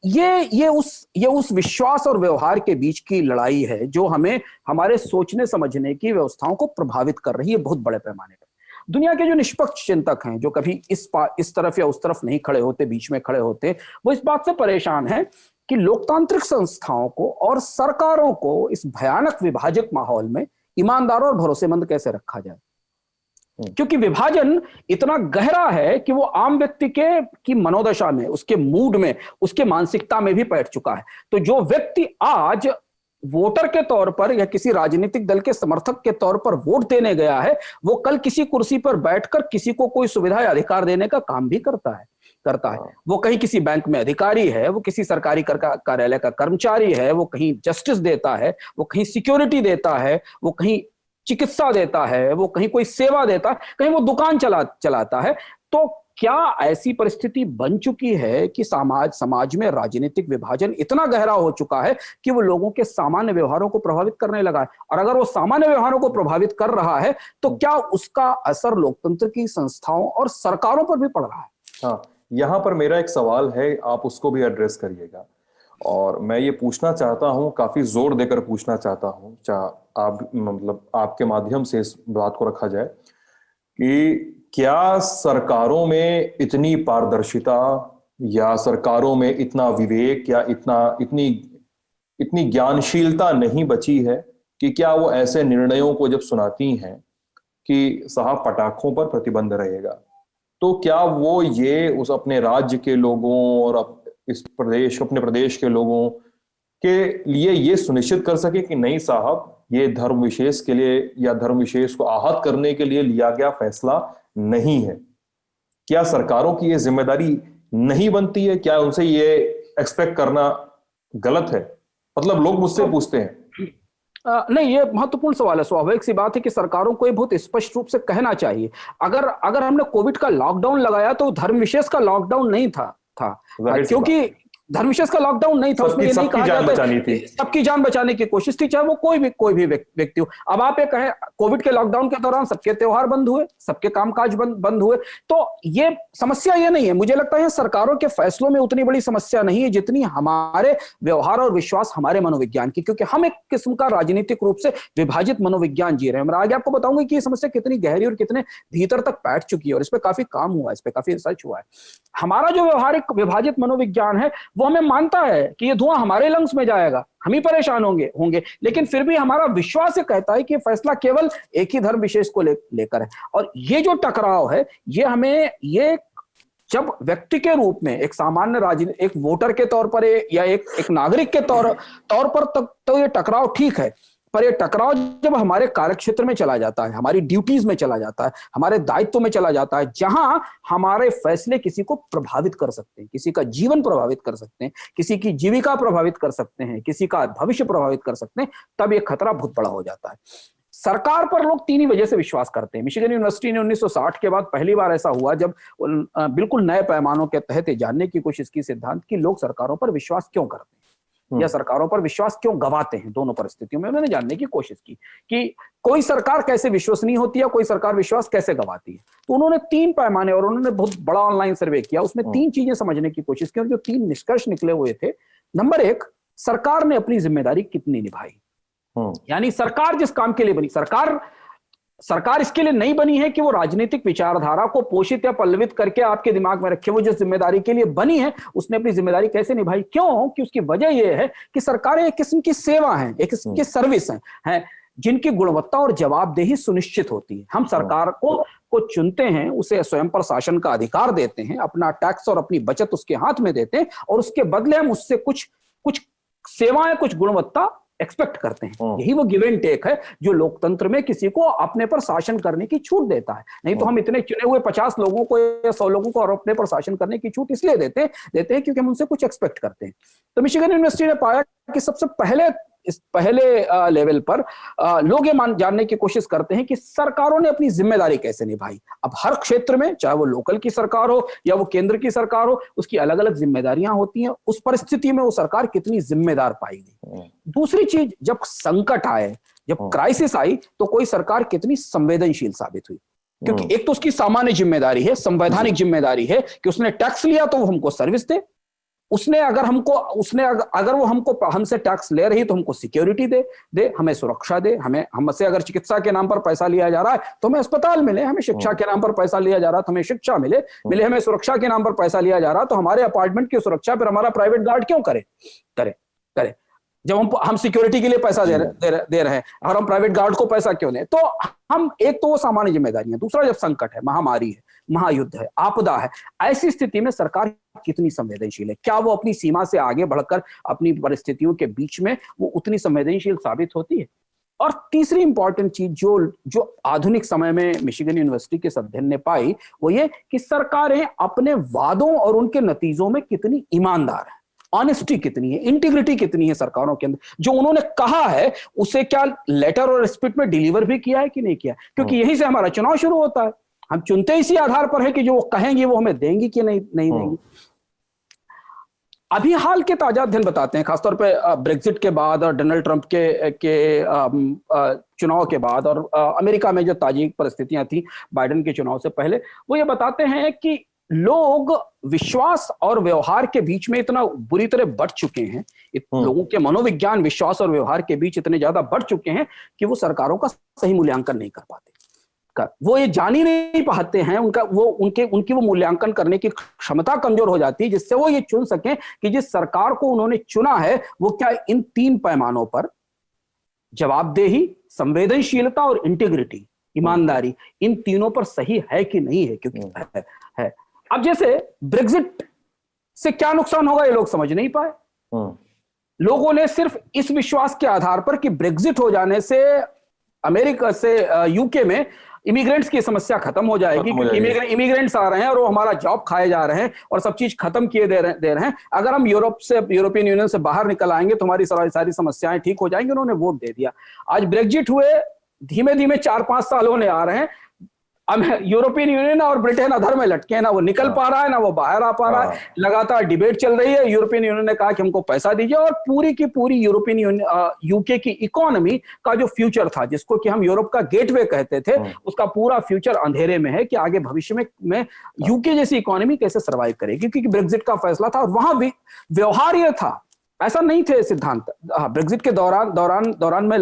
ये उस विश्वास और व्यवहार के बीच की लड़ाई है जो हमें हमारे सोचने समझने की व्यवस्थाओं को प्रभावित कर रही है बहुत बड़े पैमाने पर। दुनिया के जो निष्पक्ष चिंतक हैं, जो कभी इस तरफ या उस तरफ नहीं खड़े होते, बीच में खड़े होते, वो इस बात से परेशान है कि लोकतांत्रिक संस्थाओं को और सरकारों को इस भयानक विभाजित माहौल में ईमानदार और भरोसेमंद कैसे रखा जाए, क्योंकि विभाजन इतना गहरा है कि वो आम व्यक्ति की मनोदशा में, उसके मूड में, उसके मानसिकता में भी बैठ चुका है। तो जो व्यक्ति आज वोटर के तौर पर या किसी राजनीतिक दल के समर्थक के तौर पर वोट देने गया है, वो कल किसी कुर्सी पर बैठकर किसी को कोई सुविधा या अधिकार देने का काम भी करता है। करता है, वो कहीं किसी बैंक में अधिकारी है, वो किसी सरकारी कार्यालय का कर्मचारी है, वो कहीं जस्टिस देता है, वो कहीं सिक्योरिटी देता है, वो कहीं चिकित्सा देता है, वो कहीं कोई सेवा देता है, कहीं वो दुकान चलाता है। तो क्या ऐसी परिस्थिति बन चुकी है कि समाज में राजनीतिक विभाजन इतना गहरा हो चुका है कि वो लोगों के सामान्य व्यवहारों को प्रभावित करने लगा है? और अगर वो सामान्य व्यवहारों को प्रभावित कर रहा है तो क्या उसका असर लोकतंत्र की संस्थाओं और सरकारों पर भी पड़ रहा है? हाँ, यहाँ पर मेरा एक सवाल है, आप उसको भी एड्रेस करिएगा। और मैं ये पूछना चाहता हूँ, काफी जोर देकर पूछना चाहता हूँ, आप मतलब आपके माध्यम से इस बात को रखा जाए कि क्या सरकारों में इतनी पारदर्शिता या सरकारों में इतना विवेक या इतनी ज्ञानशीलता नहीं बची है कि क्या वो ऐसे निर्णयों को जब सुनाती हैं कि साहब पटाखों पर प्रतिबंध रहेगा, तो क्या वो ये उस अपने राज्य के लोगों और अपने प्रदेश के लोगों के लिए ये सुनिश्चित कर सके कि नहीं साहब, ये धर्म विशेष के लिए या धर्म विशेष को आहत करने के लिए लिया गया फैसला नहीं है? क्या सरकारों की ये जिम्मेदारी नहीं बनती है? क्या उनसे ये एक्सपेक्ट करना गलत है? मतलब लोग मुझसे पूछते हैं। नहीं, ये महत्वपूर्ण सवाल है। स्वाभाविक सी बात है कि सरकारों को ये बहुत स्पष्ट रूप से कहना चाहिए। अगर हमने कोविड का लॉकडाउन लगाया तो धर्म विशेष का लॉकडाउन नहीं था क्योंकि धर्म विशेष का लॉकडाउन नहीं था। उसमें ये नहीं कहा जाता सबकी जान बचाने की कोशिश थी, चाहे वो कोई भी व्यक्ति हो। अब आप ये कहें कोविड के लॉकडाउन के दौरान सबके त्योहार बंद हुए, सबके कामकाज बंद हुए, तो ये समस्या ये नहीं है। मुझे लगता है सरकारों के फैसलों में उतनी बड़ी समस्या नहीं है जितनी हमारे व्यवहार और विश्वास, हमारे मनोविज्ञान की, क्योंकि हम एक किस्म का राजनीतिक रूप से विभाजित मनोविज्ञान जी रहे हैं। मैं आगे आपको बताऊंगा कि ये समस्या कितनी गहरी और कितने भीतर तक बैठ चुकी है और इस पर काफी काम हुआ है, इस पर काफी रिसर्च हुआ है। हमारा जो व्यवहारिक विभाजित मनोविज्ञान है वो हमें मानता है कि ये धुआं हमारे लंग्स में जाएगा, हम ही परेशान होंगे, लेकिन फिर भी हमारा विश्वास ये कहता है कि फैसला केवल एक ही धर्म विशेष को लेकर है। और ये जो टकराव है ये जब व्यक्ति के रूप में एक सामान्य राजनीति, एक वोटर के तौर पर या एक नागरिक के तौर पर तक तो ये टकराव ठीक है, पर ये टकराव जब हमारे कार्यक्षेत्र में चला जाता है, हमारी ड्यूटीज में चला जाता है, हमारे दायित्व में चला जाता है, जहां हमारे फैसले किसी को प्रभावित कर सकते हैं, किसी का जीवन प्रभावित कर सकते हैं, किसी की जीविका प्रभावित कर सकते हैं, किसी का भविष्य प्रभावित कर सकते हैं, तब ये खतरा बहुत बड़ा हो जाता है। सरकार पर लोग तीन ही वजह से विश्वास करते हैं। मिशिगन यूनिवर्सिटी ने 1960 के बाद पहली बार ऐसा हुआ जब बिल्कुल नए पैमानों के तहत जानने की कोशिश की सिद्धांत कि लोग सरकारों पर विश्वास क्यों करते हैं या सरकारों पर विश्वास क्यों गवाते हैं। दोनों परिस्थितियों में उन्होंने जानने की कोशिश की कि कोई सरकार कैसे विश्वसनीय होती है, कोई सरकार विश्वास कैसे गवाती है। तो उन्होंने तीन पैमाने और उन्होंने बहुत बड़ा ऑनलाइन सर्वे किया, उसमें तीन चीजें समझने की कोशिश की और जो तीन निष्कर्ष निकले हुए थे, नंबर एक, सरकार ने अपनी जिम्मेदारी कितनी निभाई। यानी सरकार जिस काम के लिए बनी, सरकार इसके लिए नहीं बनी है कि वो राजनीतिक विचारधारा को पोषित या पल्लवित करके आपके दिमाग में रखे। वो जिस जिम्मेदारी के लिए बनी है उसने अपनी जिम्मेदारी कैसे निभाई। क्यों? कि उसकी वजह यह है कि सरकारें एक किस्म की सेवा हैं, एक किस्म की सर्विस हैं जिनकी गुणवत्ता और जवाबदेही सुनिश्चित होती है। हम सरकार को चुनते हैं, उसे स्वयं पर शासन का अधिकार देते हैं, अपना टैक्स और अपनी बचत उसके हाथ में देते हैं और उसके बदले हम उससे कुछ सेवाएं, कुछ गुणवत्ता एक्सपेक्ट करते हैं। यही वो गिव एंड टेक है जो लोकतंत्र में किसी को अपने पर शासन करने की छूट देता है। नहीं तो हम इतने चुने हुए 50 लोगों को या 100 लोगों को और अपने पर शासन करने की छूट इसलिए देते हैं क्योंकि हम उनसे कुछ एक्सपेक्ट करते हैं। तो मिशिगन यूनिवर्सिटी ने पाया कि सबसे पहले लेवल पर लोग ये जानने की कोशिश करते हैं कि सरकारों ने अपनी जिम्मेदारी कैसे निभाई। अब हर क्षेत्र में, चाहे वो लोकल की सरकार हो या वो केंद्र की सरकार हो, उसकी अलग अलग जिम्मेदारियां होती हैं। उस परिस्थिति में वो सरकार कितनी जिम्मेदार पाई गई। दूसरी चीज, जब संकट आए, जब क्राइसिस आई, तो कोई सरकार कितनी संवेदनशील साबित हुई। क्योंकि एक तो उसकी सामान्य जिम्मेदारी है, संवैधानिक जिम्मेदारी है कि उसने टैक्स लिया तो वो हमको सर्विस दे। अगर वो हमसे टैक्स ले रही तो हमको सिक्योरिटी दे, हमें सुरक्षा दे, हमसे अगर चिकित्सा के नाम पर पैसा लिया जा रहा है तो हमें अस्पताल मिले, हमें शिक्षा के नाम पर पैसा लिया जा रहा है तो हमें शिक्षा मिले, हमें सुरक्षा के नाम पर पैसा लिया जा रहा है तो हमारे अपार्टमेंट की सुरक्षा पर हमारा प्राइवेट गार्ड क्यों करे। जब हम सिक्योरिटी के लिए पैसा दे रहे हैं और हम प्राइवेट गार्ड को पैसा क्यों दें। तो हम एक तो वो सामान्य जिम्मेदारी है। दूसरा, जब संकट है, महामारी है, महायुद्ध है, आपदा है, ऐसी स्थिति में सरकार कितनी संवेदनशील है। क्या वो अपनी सीमा से आगे बढ़कर अपनी परिस्थितियों के बीच में वो उतनी संवेदनशील साबित होती है। और तीसरी इंपॉर्टेंट चीज जो जो आधुनिक समय में मिशिगन यूनिवर्सिटी के इस अध्ययन ने पाई, वो ये कि सरकारें अपने वादों और उनके नतीजों में कितनी ईमानदार है, ऑनेस्टी कितनी है, इंटीग्रिटी कितनी है सरकारों के अंदर। जो उन्होंने कहा है उसे क्या लेटर और स्पिरिट में डिलीवर भी किया है कि नहीं किया, क्योंकि यहीं से हमारा चुनाव शुरू होता है। हम चुनते इसी आधार पर है कि जो वो कहेंगे वो हमें देंगी कि नहीं देंगी। अभी हाल के ताजा अध्ययन बताते हैं, खासतौर पे ब्रेक्जिट के बाद और डोनाल्ड ट्रंप के चुनाव के बाद और अमेरिका में जो ताजी परिस्थितियां थी बाइडेन के चुनाव से पहले, वो ये बताते हैं कि लोग विश्वास और व्यवहार के बीच में इतना बुरी तरह बढ़ चुके हैं, लोगों के मनोविज्ञान विश्वास और व्यवहार के बीच इतने ज्यादा बढ़ चुके हैं कि वो सरकारों का सही मूल्यांकन नहीं कर पाते। वो ये जान ही नहीं पाते हैं, उनकी वो मूल्यांकन करने की क्षमता कमजोर हो जाती है, जिससे वो ये चुन सकें कि जिस सरकार को उन्होंने चुना है वो क्या इन 3 पैमानों पर, जवाबदेही, संवेदनशीलता और इंटीग्रिटी, ईमानदारी, इन तीनों पर सही है कि नहीं है। क्योंकि है। अब जैसे ब्रेक्जिट से क्या नुकसान होगा ये लोग समझ नहीं पाए। लोगों ने सिर्फ इस विश्वास के आधार पर कि ब्रेक्जिट हो जाने से अमेरिका से यूके में इमिग्रेंट्स की समस्या खत्म हो जाएगी, क्योंकि इमिग्रेंट्स आ रहे हैं और वो हमारा जॉब खाए जा रहे हैं और सब चीज खत्म किए दे रहे हैं। अगर हम यूरोपियन यूनियन से बाहर निकल आएंगे तो हमारी सारी समस्याएं ठीक हो जाएंगी। उन्होंने वोट दे दिया। आज ब्रेक्जिट हुए धीमे धीमे 4-5 साल होने आ रहे हैं। अब यूरोपियन यूनियन और ब्रिटेन अधर में लटके हैं, ना वो निकल पा रहा है ना वो बाहर आ पा रहा है। लगातार डिबेट चल रही है। यूरोपियन यूनियन ने कहा कि हमको पैसा दीजिए, और पूरी की पूरी यूरोपियन यूनियन यूके की इकोनॉमी का जो फ्यूचर था, जिसको कि हम यूरोप का गेटवे कहते थे, उसका पूरा फ्यूचर अंधेरे में है कि आगे भविष्य में यूके जैसी इकोनॉमी कैसे सर्वाइव करेगी, क्योंकि ब्रेक्जिट का फैसला था और वहां भी व्यवहार यह था। ऐसा नहीं थे सिद्धांत। ब्रेक्जिट के दौरान मैं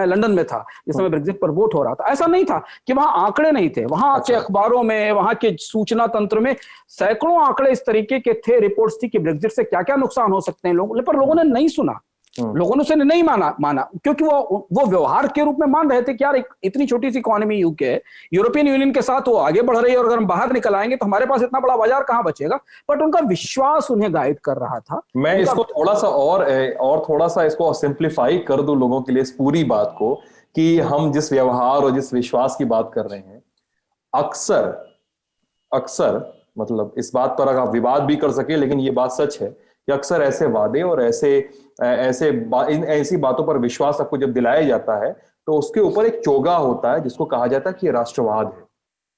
लंदन में था जिस समय ब्रेक्जिट पर वोट हो रहा था। ऐसा नहीं था कि वहां आंकड़े नहीं थे। वहां के अखबारों में, वहां के सूचना तंत्र में सैकड़ों आंकड़े इस तरीके के थे, रिपोर्ट्स थी कि ब्रेक्जिट से क्या क्या नुकसान हो सकते हैं पर लोगों ने नहीं सुना। लोगों ने उसे नहीं माना क्योंकि वो व्यवहार के रूप में मान रहे थे कि यार इतनी छोटी सी इकोनॉमी यूके है, यूरोपियन यूनियन के साथ वो आगे बढ़ रही है, और अगर हम बाहर निकल आएंगे तो हमारे पास इतना बड़ा बाजार कहां बचेगा। बट उनका विश्वास उन्हें गाइड कर रहा था। मैं इसको थोड़ा सा और थोड़ा सा इसको सिंप्लीफाई कर दूं लोगों के लिए इस पूरी बात को, कि हम जिस व्यवहार और जिस विश्वास की बात कर रहे हैं, अक्सर मतलब इस बात पर अगर विवाद भी कर सके, लेकिन ये बात सच है कि अक्सर ऐसे वादे और ऐसी बातों पर विश्वास आपको जब दिलाया जाता है तो उसके ऊपर एक चोगा होता है जिसको कहा जाता है कि ये राष्ट्रवाद है।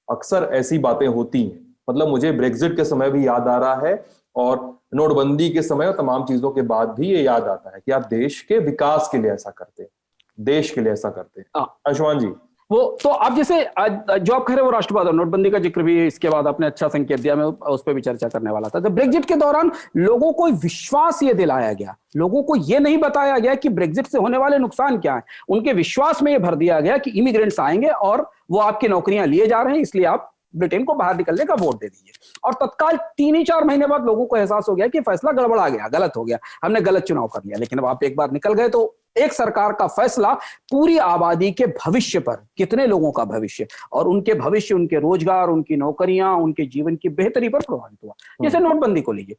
अक्सर ऐसी बातें होती हैं। मतलब मुझे ब्रेक्जिट के समय भी याद आ रहा है और नोटबंदी के समय और तमाम चीजों के बाद भी ये याद आता है कि आप देश के विकास के लिए ऐसा करते हैं, देश के लिए ऐसा करते हैं। अंशुमान जी, वो तो आप जैसे जो आप कह रहे हैं वो राष्ट्रवाद और नोटबंदी का जिक्र भी इसके बाद आपने अच्छा संकेत दिया, मैं उस पर भी चर्चा करने वाला था। जब ब्रेक्जिट के दौरान लोगों को विश्वास ये दिलाया गया, लोगों को ये नहीं बताया गया कि ब्रेक्जिट से होने वाले नुकसान क्या है। उनके विश्वास में ये भर दिया गया कि इमिग्रेंट्स आएंगे और वो आपकी नौकरियां लिए जा रहे हैं, इसलिए आप ब्रिटेन को बाहर निकलने का वोट दे दीजिए। और तत्काल 3-4 महीने बाद लोगों को एहसास हो गया कि फैसला गड़बड़ा गया, गलत हो गया, हमने गलत चुनाव कर लिया। लेकिन अब आप एक बार निकल गए तो एक सरकार का फैसला पूरी आबादी के भविष्य पर, कितने लोगों का भविष्य और उनके भविष्य, उनके रोजगार, उनकी नौकरियां, उनके जीवन की बेहतरी पर प्रभावित हुआ। जैसे नोटबंदी को लीजिए,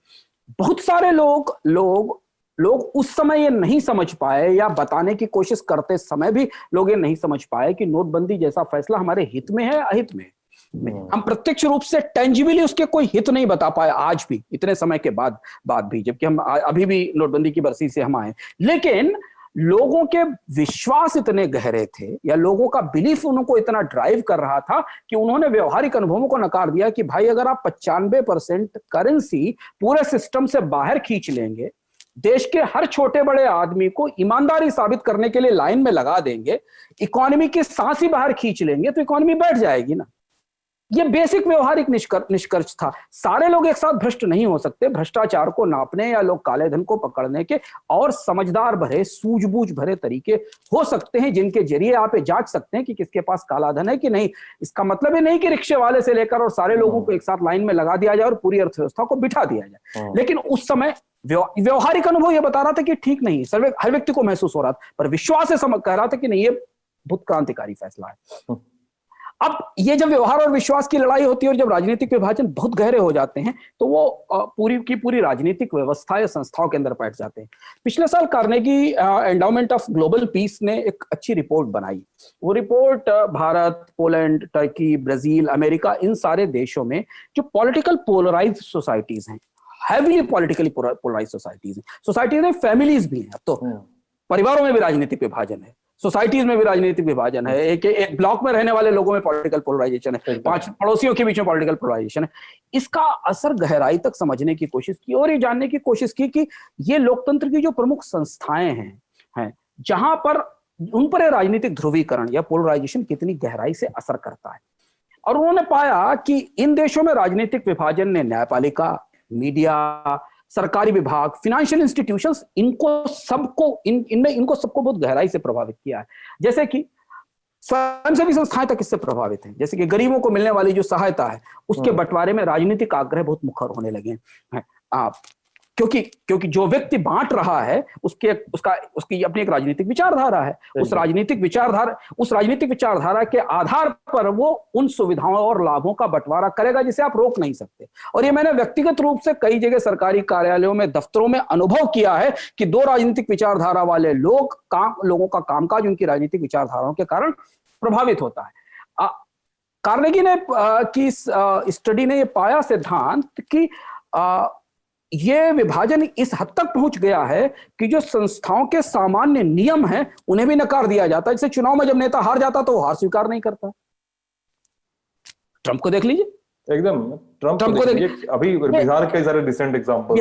बहुत सारे लोग उस समय ये नहीं समझ पाए, या बताने की कोशिश करते समय भी लोग ये नहीं समझ पाए कि नोटबंदी जैसा फैसला हमारे हित में है, अहित में। हम प्रत्यक्ष रूप से टेंजिबली उसके कोई हित नहीं बता पाए आज भी, इतने समय के बाद भी, जबकि हम अभी भी नोटबंदी की बरसी से हम आए। लेकिन लोगों के विश्वास इतने गहरे थे, या लोगों का बिलीफ उनको इतना ड्राइव कर रहा था कि उन्होंने व्यवहारिक अनुभवों को नकार दिया कि भाई अगर आप 95% करेंसी पूरे सिस्टम से बाहर खींच लेंगे, देश के हर छोटे बड़े आदमी को ईमानदारी साबित करने के लिए लाइन में लगा देंगे, इकोनॉमी की सांस ही बाहर खींच लेंगे, तो इकोनॉमी बैठ जाएगी ना। ये बेसिक व्यवहारिक निष्कर्ष था। सारे लोग एक साथ भ्रष्ट नहीं हो सकते। भ्रष्टाचार को नापने या लोग काले धन को पकड़ने के और समझदार भरे, सूझबूझ भरे तरीके हो सकते हैं, जिनके जरिए आप ये जांच सकते हैं कि किसके पास काला धन है कि नहीं। इसका मतलब ये नहीं कि रिक्शे वाले से लेकर और सारे लोगों को एक साथ लाइन में लगा दिया जाए और पूरी अर्थव्यवस्था को बिठा दिया जाए। लेकिन उस समय व्यवहारिक अनुभव यह बता रहा था कि ठीक नहीं, हर व्यक्ति को महसूस हो रहा था, पर विश्वास से कह रहा था कि नहीं, ये बहुत क्रांतिकारी फैसला है। अब ये जब व्यवहार और विश्वास की लड़ाई होती है और जब राजनीतिक विभाजन बहुत गहरे हो जाते हैं तो वो पूरी की पूरी राजनीतिक व्यवस्था या संस्थाओं के अंदर बैठ जाते हैं। पिछले साल Carnegie Endowment of Global Peace ने एक अच्छी रिपोर्ट बनाई। वो report Bharat, Poland, Turkey, Brazil, America, इन सारे देशों में जो पॉलिटिकल पोलराइज सोसाइटीज हैं, हैवीली पॉलिटिकली पोलराइज सोसाइटीज में फैमिलीज भी हैं। अब तो परिवारों में भी राजनीतिक विभाजन है, सोसाइटीज में भी राजनीतिक विभाजन है, एक ब्लॉक में रहने वाले लोगों में पॉलिटिकल पोलराइजेशन है, 5 पड़ोसियों के बीच में पॉलिटिकल पोलराइजेशन है। इसका असर गहराई तक समझने की कोशिश की और ये जानने की कोशिश की कि ये लोकतंत्र की जो प्रमुख संस्थाएं हैं जहां पर उन पर राजनीतिक ध्रुवीकरण या पोलराइजेशन कितनी गहराई से असर करता है। और उन्होंने पाया कि इन देशों में राजनीतिक विभाजन ने न्यायपालिका, मीडिया, सरकारी विभाग, फाइनेंशियल इंस्टीट्यूशंस, इनको सबको बहुत गहराई से प्रभावित किया है। जैसे कि स्वयंसेवी संस्थाएं तक इससे प्रभावित हैं। जैसे कि गरीबों को मिलने वाली जो सहायता है उसके बंटवारे में राजनीतिक आग्रह बहुत मुखर होने लगे हैं। क्योंकि जो व्यक्ति बांट रहा है उसकी अपनी एक राजनीतिक विचारधारा है। उस राजनीतिक विचारधारा के आधार पर वो उन सुविधाओं और लाभों का बंटवारा करेगा जिसे आप रोक नहीं सकते। और ये मैंने व्यक्तिगत रूप से कई जगह सरकारी कार्यालयों में, दफ्तरों में अनुभव किया है कि 2 राजनीतिक विचारधारा वाले लोगों का कामकाज उनकी राजनीतिक विचारधाराओं के कारण प्रभावित होता है। कार्नेगी ने की स्टडी ने ये पाया सिद्धांत कि ये विभाजन इस हद तक पहुंच गया है कि जो संस्थाओं के सामान्य नियम हैं उन्हें भी नकार दिया जाता है। जैसे चुनाव में जब नेता हार जाता तो वो हार स्वीकार नहीं करता। ट्रंप को देख लीजिए, एकदम ट्रंप को देख लीजिए। अभी बिहार के सारे रिसेंट एग्जांपल,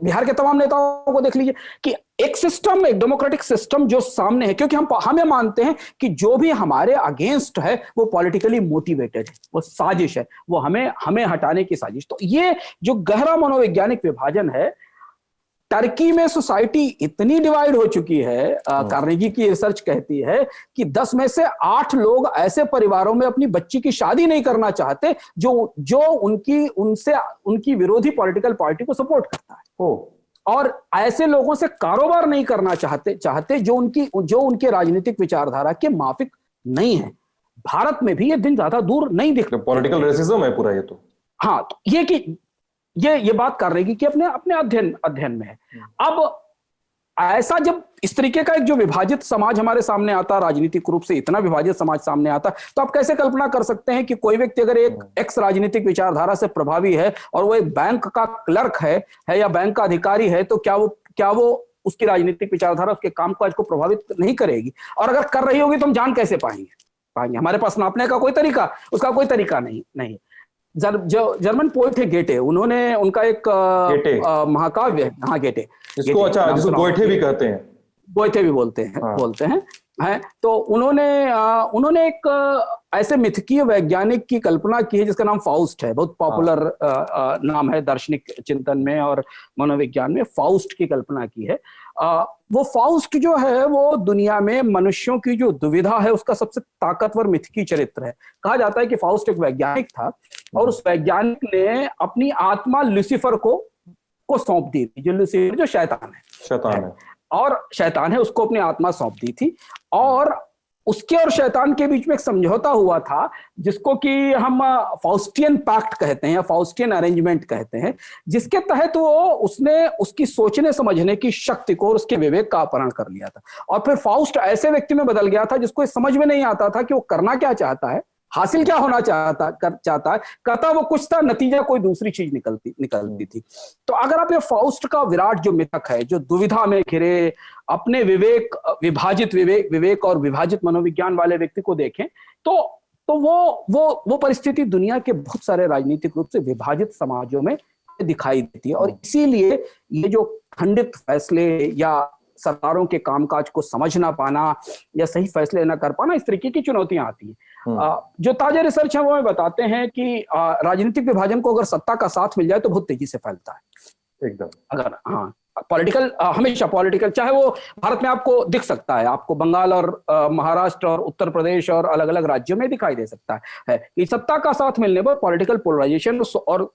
बिहार के तमाम नेताओं को देख लीजिए कि एक डेमोक्रेटिक सिस्टम जो सामने है, क्योंकि हमें मानते हैं कि जो भी हमारे अगेंस्ट है वो पॉलिटिकली मोटिवेटेड है, वो साजिश है, वो हमें हटाने की साजिश। तो ये जो गहरा मनोवैज्ञानिक विभाजन है, टर्की में सोसाइटी इतनी डिवाइड हो चुकी है, कार्नेगी की रिसर्च कहती है कि 10 में से 8 लोग ऐसे परिवारों में अपनी बच्ची की शादी नहीं करना चाहते जो उनकी विरोधी पॉलिटिकल पार्टी को सपोर्ट करता है। और ऐसे लोगों से कारोबार नहीं करना चाहते जो उनके राजनीतिक विचारधारा के माफिक नहीं है। भारत में भी ये दिन ज्यादा दूर नहीं दिख रहा। पॉलिटिकल रेसिज्म है पूरा ये तो। हाँ, तो ये बात कर रही कि अपने अध्ययन में है। अब ऐसा जब इस तरीके का एक जो विभाजित समाज हमारे सामने आता, राजनीतिक रूप से इतना विभाजित समाज सामने आता, तो आप कैसे कल्पना कर सकते हैं कि कोई व्यक्ति अगर एक एक्स राजनीतिक विचारधारा से प्रभावी है और वो एक बैंक का क्लर्क है या बैंक का अधिकारी है, तो क्या वो उसकी राजनीतिक विचारधारा उसके कामकाज को प्रभावित नहीं करेगी? और अगर कर रही होगी तो हम जान कैसे पाएंगे? हमारे पास नापने का उसका कोई तरीका नहीं। जो जर्मन पोएट है गेटे, उनका एक महाकाव्य है, हाँ गेटे, जिसको गोएथे भी कहते हैं, गोएथे भी बोलते हैं। तो उन्होंने एक ऐसे मिथकीय वैज्ञानिक की कल्पना की है जिसका नाम फाउस्ट है। बहुत पॉपुलर नाम है दार्शनिक चिंतन में और मनोविज्ञान में। फाउस्ट की कल्पना की है। वो फाउस्ट जो है वो दुनिया में मनुष्यों की जो दुविधा है उसका सबसे ताकतवर मिथकीय चरित्र है। कहा जाता है कि फाउस्ट एक वैज्ञानिक था और उस वैज्ञानिक ने अपनी आत्मा लूसीफर को सौंप दी थी। जो लूसीफर जो शैतान है उसको अपनी आत्मा सौंप दी थी, और उसके और शैतान के बीच में एक समझौता हुआ था जिसको कि हम फाउस्टियन पैक्ट कहते हैं या फाउस्टियन अरेंजमेंट कहते हैं, जिसके तहत उसने उसकी सोचने समझने की शक्ति को और उसके विवेक का अपहरण कर लिया था। और फिर फाउस्ट ऐसे व्यक्ति में बदल गया था जिसको समझ में नहीं आता था कि वो करना क्या चाहता है, हासिल क्या होना चाहता है, कहता वो कुछ था, नतीजा कोई दूसरी चीज निकलती थी। तो अगर आप ये फाउस्ट का विराट जो मिथक है, जो दुविधा में घिरे अपने विभाजित विवेक और विभाजित मनोविज्ञान वाले व्यक्ति को देखें तो वो परिस्थिति दुनिया के बहुत सारे राजनीतिक रूप से विभाजित समाजों में दिखाई देती है। और इसीलिए ये जो खंडित फैसले या सरकारों के कामकाज को समझ ना पाना या सही फैसले ना कर पाना, इस तरीके की चुनौतियां आती हैं। जो ताजा रिसर्च है वो हमें बताते हैं कि राजनीतिक विभाजन को अगर सत्ता का साथ मिल जाए तो बहुत तेजी से फैलता है एकदम। अगर हमेशा पॉलिटिकल, चाहे वो भारत में आपको दिख सकता है, आपको बंगाल और महाराष्ट्र और उत्तर प्रदेश और अलग अलग राज्यों में दिखाई दे सकता है कि सत्ता का साथ मिलने पर पॉलिटिकल पोलराइजेशन और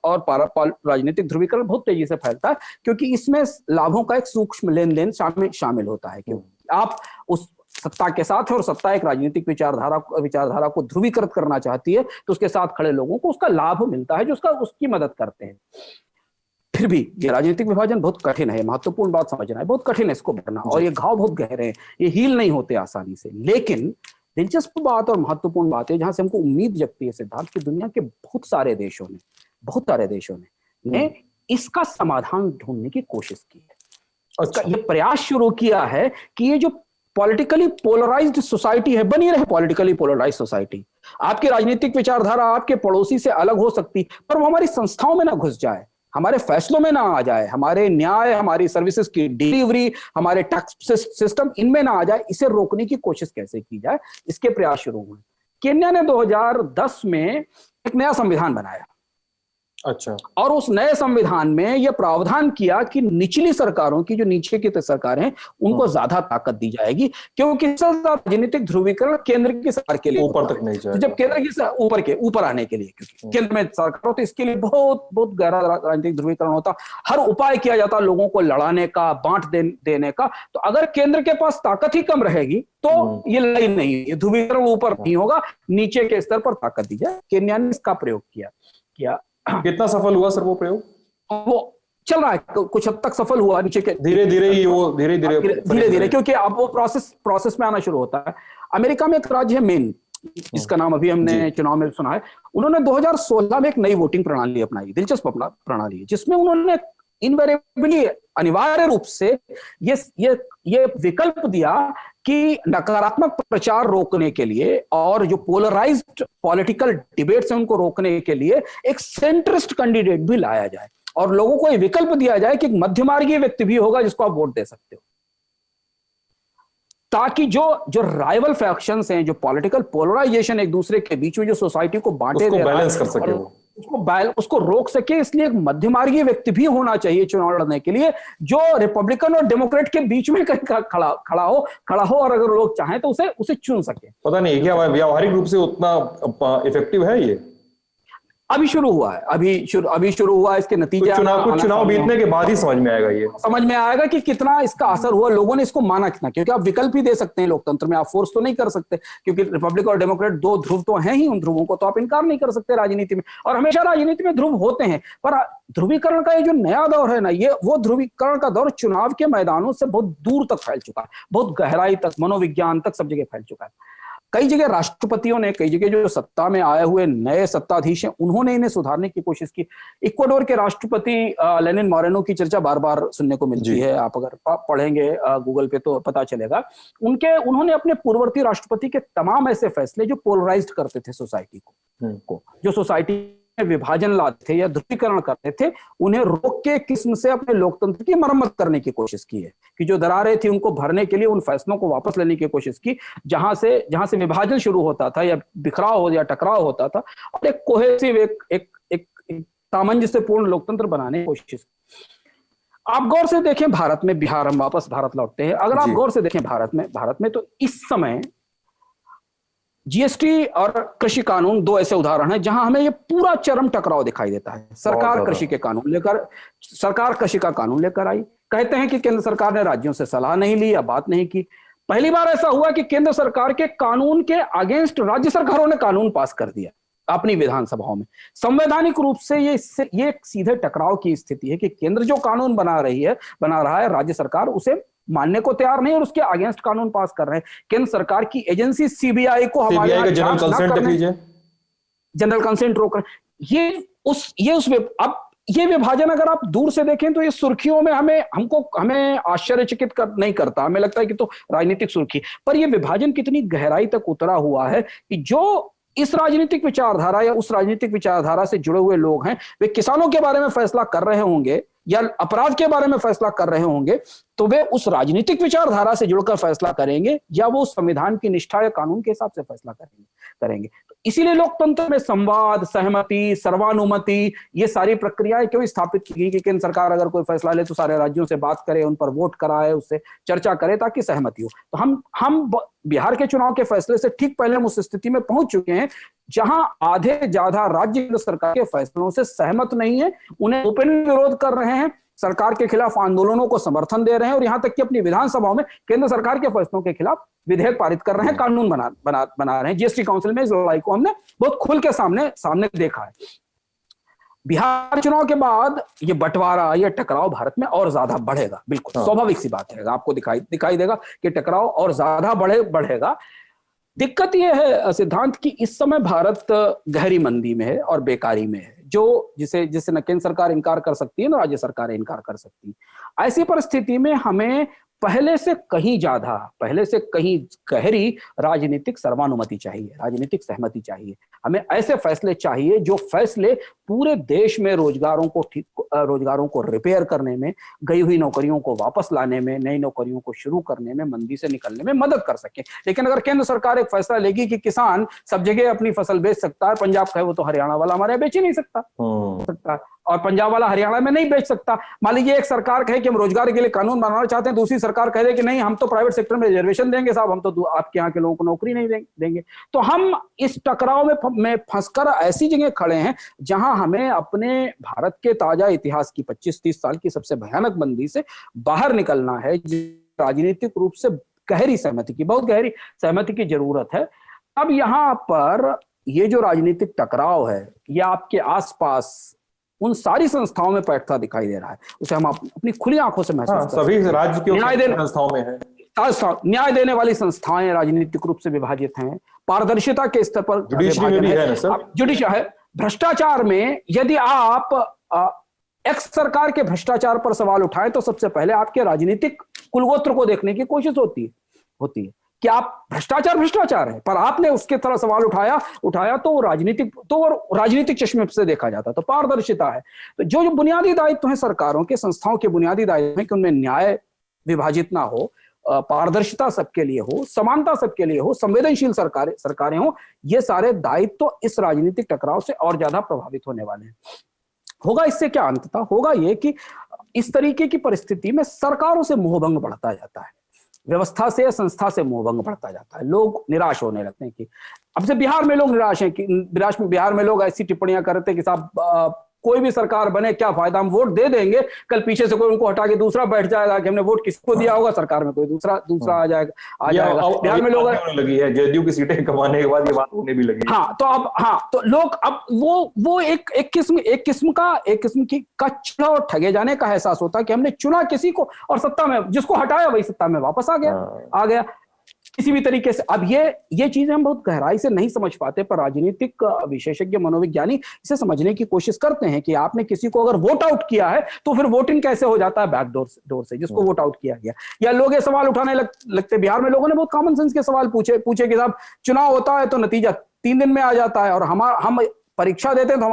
राजनीतिक ध्रुवीकरण बहुत तेजी से फैलता है, क्योंकि इसमें लाभों का एक सूक्ष्म लेन देन शामिल होता है। क्योंकि आप सत्ता के साथ है और सत्ता एक राजनीतिक विचारधारा को ध्रुवीकृत करना चाहती है, तो उसके साथ खड़े लोगों को उसका लाभ मिलता है, जो उसकी मदद करते हैं। फिर भी ये राजनीतिक विभाजन बहुत कठिन है, महत्वपूर्ण बात समझना है, बहुत कठिन है इसको भरना, और ये घाव बहुत गहरे हैं, ये हील नहीं होते आसानी से। लेकिन दिलचस्प बात और महत्वपूर्ण बात है, जहां से हमको उम्मीद जगती है सिद्धार्थ, कि दुनिया के बहुत सारे देशों ने इसका समाधान ढूंढने की कोशिश की है। अच्छा। ये प्रयास शुरू किया है कि ये जो पॉलिटिकली पोलराइज्ड सोसाइटी है, बनी रहे पॉलिटिकली पोलराइज्ड सोसाइटी। आपकी राजनीतिक विचारधारा आपके पड़ोसी से अलग हो सकती, पर वो हमारी संस्थाओं में ना घुस जाए, हमारे फैसलों में ना आ जाए, हमारे न्याय, हमारी सर्विसेज की डिलीवरी, हमारे टैक्स सिस्टम, इनमें ना आ जाए। इसे रोकने की कोशिश कैसे की जाए, इसके प्रयास शुरू हुए। केन्या ने 2010 में एक नया संविधान बनाया। अच्छा। और उस नए संविधान में यह प्रावधान किया कि निचली सरकारों की, जो नीचे की सरकारें हैं, उनको ज्यादा ताकत दी जाएगी, क्योंकि राजनीतिक ध्रुवीकरण केंद्र की सरकार के लिए ऊपर तक नहीं जाएगा। जब केंद्र की ऊपर आने के लिए, क्योंकि केंद्र में सरकार हो, तो इसके लिए बहुत बहुत गहरा राजनीतिक ध्रुवीकरण होता, हर उपाय किया जाता लोगों को लड़ाने का, बांट देने का। तो अगर केंद्र के पास ताकत ही कम रहेगी तो ये लड़ाई नहीं, ये ध्रुवीकरण ऊपर नहीं होगा, नीचे के स्तर पर ताकत दी जाए। केन्या ने इसका प्रयोग किया। कितना सफल हुआ सर वो प्रयोग? वो चल रहा है, कुछ हद तक सफल हुआ, नीचे के धीरे धीरे, क्योंकि अब वो प्रोसेस में आना शुरू होता है। अमेरिका में एक राज्य है मेन, जिसका नाम अभी हमने चुनाव में सुना है। उन्होंने 2016 में एक नई वोटिंग प्रणाली अपनाई, दिलचस्प प्रणाली है, जिसमें उन्होंने इनवेरिएबली, अनिवार्य रूप से ये विकल्प दिया कि नकारात्मक प्रचार रोकने के लिए और जो पोलराइज्ड पॉलिटिकल डिबेट्स हैं उनको रोकने के लिए एक सेंट्रिस्ट कैंडिडेट भी लाया जाए, और लोगों को ये विकल्प दिया जाए कि एक मध्यमार्गीय व्यक्ति भी होगा जिसको आप वोट दे सकते हो, ताकि जो राइवल फैक्शंस हैं, जो पॉलिटिकल पोलराइजेशन एक दूसरे के बीच में जो सोसाइटी को बांटे दे रहा है, बैलेंस कर सके, उसको रोक सके। इसलिए एक मध्यमार्गीय व्यक्ति भी होना चाहिए चुनाव लड़ने के लिए, जो रिपब्लिकन और डेमोक्रेट के बीच में खड़ा हो, और अगर लोग चाहें तो उसे चुन सके। पता नहीं क्या व्यावहारिक रूप से उतना इफेक्टिव है ये? अभी शुरू हुआ है, इसके नतीजे चुनाव बीतने के बाद ही समझ में आएगा कि कितना इसका असर हुआ, लोगों ने इसको माना कितना। क्योंकि आप विकल्प ही दे सकते हैं लोकतंत्र में, आप फोर्स तो नहीं कर सकते, क्योंकि रिपब्लिक और डेमोक्रेट दो ध्रुव तो हैं ही, उन ध्रुवों को तो आप इनकार नहीं कर सकते राजनीति में, और हमेशा राजनीति में ध्रुव होते हैं। पर ध्रुवीकरण का ये जो नया दौर है ना, ये वो ध्रुवीकरण का दौर चुनाव के मैदानों से बहुत दूर तक फैल चुका है, बहुत गहराई तक, मनोविज्ञान तक, सब जगह फैल चुका है। कई जगह राष्ट्रपतियों ने, कई जगह जो सत्ता में आए हुए नए सत्ताधीश हैं, उन्होंने इन्हें सुधारने की कोशिश की। इक्वाडोर के राष्ट्रपति लेनिन मोरेनो की चर्चा बार बार सुनने को मिलती है, आप अगर पढ़ेंगे गूगल पे तो पता चलेगा। उन्होंने अपने पूर्ववर्ती राष्ट्रपति के तमाम ऐसे फैसले जो पोलराइज्ड करते थे सोसाइटी को, जो सोसाइटी में विभाजन लाते थे या ध्रुवीकरण करते थे, उन्हें रोक के किस्म से अपने लोकतंत्र की मरम्मत करने की कोशिश की है, कि जो दरारें थी उनको भरने के लिए उन फैसलों को वापस लेने की कोशिश की, जहां से विभाजन शुरू होता था या बिखराव हो या टकराव होता था, और एक कोहेसिव, एक सामंजस्यपूर्ण लोकतंत्र बनाने की कोशिश की। आप गौर से देखें भारत में, बिहार, हम वापस भारत लौटते हैं, अगर आप गौर से देखें भारत में तो इस समय जीएसटी और कृषि कानून दो ऐसे उदाहरण हैं जहां हमें ये पूरा चरम टकराव दिखाई देता है। सरकार कृषि का कानून लेकर आई, कहते हैं कि केंद्र सरकार ने राज्यों से सलाह नहीं ली या बात नहीं की। पहली बार ऐसा हुआ कि केंद्र सरकार के कानून के अगेंस्ट राज्य सरकारों ने कानून पास कर दिया अपनी विधानसभाओं में। संवैधानिक रूप से ये एक सीधे टकराव की स्थिति है कि केंद्र जो कानून बना रहा है, राज्य सरकार उसे मानने को तैयार नहीं और उसके अगेंस्ट कानून पास कर रहे हैं। केंद्र सरकार की एजेंसी सीबीआई को हमारे जनरल कंसेंट रोक रहे। अब ये विभाजन अगर आप दूर से देखें तो ये सुर्खियों में हमें आश्चर्यचकित नहीं करता, हमें लगता है कि तो राजनीतिक सुर्खी, पर ये विभाजन कितनी गहराई तक उतरा हुआ है कि जो इस राजनीतिक विचारधारा या उस राजनीतिक विचारधारा से जुड़े हुए लोग हैं, वे किसानों के बारे में फैसला कर रहे होंगे या अपराध के बारे में फैसला कर रहे होंगे, तो वे उस राजनीतिक विचारधारा से जुड़कर फैसला करेंगे या वो संविधान की निष्ठा या कानून के हिसाब से फैसला करेंगे। तो इसीलिए लोकतंत्र में संवाद, सहमति, सर्वानुमति, ये सारी प्रक्रियाएं क्यों स्थापित की गई कि केंद्र सरकार अगर कोई फैसला ले तो सारे राज्यों से बात करे, उन पर वोट कराए, उससे चर्चा करे ताकि सहमति हो। तो हम बिहार के चुनाव के फैसले से ठीक पहले हम उस स्थिति में पहुंच चुके हैं जहां आधे ज्यादा राज्य सरकार के फैसलों से सहमत नहीं है, उन्हें ओपन विरोध कर रहे हैं, सरकार के खिलाफ आंदोलनों को समर्थन दे रहे हैं और यहां तक कि अपनी विधानसभाओं में केंद्र सरकार के फैसलों के खिलाफ विधेयक पारित कर रहे हैं, कानून बना रहे हैं। जीएसटी काउंसिल में इस लड़ाई को हमने बहुत खुल के सामने देखा है। बिहार चुनाव के बाद ये बंटवारा, ये टकराव भारत में और ज्यादा बढ़ेगा, बिल्कुल स्वाभाविक सी बात है। आपको दिखाई देगा कि टकराव और ज्यादा बढ़ेगा। दिक्कत यह है सिद्धांत कि इस समय भारत गहरी मंदी में है और बेकारी में है, जो जिसे न केंद्र सरकार इनकार कर सकती है न राज्य सरकार इनकार कर सकती है। ऐसी परिस्थिति में हमें पहले से कहीं गहरी राजनीतिक सर्वानुमति चाहिए, राजनीतिक सहमति चाहिए। हमें ऐसे फैसले चाहिए जो फैसले पूरे देश में रोजगारों को रिपेयर करने में, गई हुई नौकरियों को वापस लाने में, नई नौकरियों को शुरू करने में, मंदी से निकलने में मदद कर सके। लेकिन अगर केंद्र सरकार एक फैसला लेगी कि किसान सब जगह अपनी फसल बेच सकता है, पंजाब कहे वो तो हरियाणा वाला हमारे बेच ही नहीं सकता और पंजाब वाला हरियाणा में नहीं बेच सकता। मान लीजिए एक सरकार कहे कि हम रोजगार के लिए कानून बनाना चाहते हैं, दूसरी सरकार कह दे कि नहीं हम तो प्राइवेट सेक्टर में रिजर्वेशन देंगे साहब, हम तो आपके यहाँ के लोगों को नौकरी नहीं देंगे। तो हम इस टकराव में फंसकर ऐसी जगह खड़े हैं जहां हमें अपने भारत के ताजा इतिहास की 25-30 साल की सबसे भयानक मंदी से बाहर निकलना है। राजनीतिक रूप से बहुत गहरी सहमति की जरूरत है। अब यहाँ पर ये जो राजनीतिक टकराव है, ये आपके आसपास उन सारी संस्थाओं में बैठता दिखाई दे रहा है, उसे हम अपनी खुली आंखों से महसूस सभी राज्य की संस्थाओं में है। न्याय देने वाली संस्थाएं राजनीतिक रूप से विभाजित हैं, पारदर्शिता के स्तर पर जुडिशरी है। भ्रष्टाचार में यदि आप एक्स सरकार के भ्रष्टाचार पर सवाल उठाएं तो सबसे पहले आपके राजनीतिक कुलगोत्र को देखने की कोशिश होती है कि आप भ्रष्टाचार है, पर आपने उसके तरह सवाल उठाया तो राजनीतिक चश्मे से देखा जाता। तो पारदर्शिता है। तो जो बुनियादी दायित्व है सरकारों के, संस्थाओं के बुनियादी दायित्व है कि उनमें न्याय विभाजित ना हो, पारदर्शिता सबके लिए हो, समानता सबके लिए हो, संवेदनशील सरकारें हो। ये सारे दायित्व तो इस राजनीतिक टकराव से और ज्यादा प्रभावित होने वाले हैं। होगा इससे क्या अंततः होगा ये कि इस तरीके की परिस्थिति में सरकारों से मोहभंग बढ़ता जाता है, व्यवस्था से, संस्था से मोहभंग बढ़ता जाता है। लोग निराश होने लगते हैं कि अब से बिहार में लोग निराश हैं कि बिहार में लोग ऐसी टिप्पणियां करते हैं कि साहब कोई भी सरकार बने क्या फायदा, हम वोट दे देंगे, कल पीछे से कोई उनको हटा के दूसरा बैठ जाएगा कि हमने वोट किसको दिया होगा, सरकार में कोई दूसरा आ जाएगा। बिहार में लोग लगी है जदयू की सीटें कमाने के बाद ये बात होने भी लगी। तो लोग अब वो एक किस्म का चुना और ठगे जाने का एहसास होता है कि हमने चुना किसी को और सत्ता में जिसको हटाया वही सत्ता में वापस आ गया किसी भी तरीके से। अब ये चीजें हम बहुत गहराई से नहीं समझ पाते, पर राजनीतिक विशेषज्ञ मनोविज्ञानी इसे समझने की कोशिश करते हैं कि आपने किसी को अगर वोट आउट किया है तो फिर वोटिंग कैसे हो जाता है बैक डोर से जिसको वोट आउट किया गया। या लोग ये सवाल उठाने लगते, बिहार में लोगों ने बहुत कॉमन सेंस के सवाल पूछे कि साहब चुनाव होता है तो नतीजा 3 दिन में आ जाता है और हम परीक्षा देते हैं तो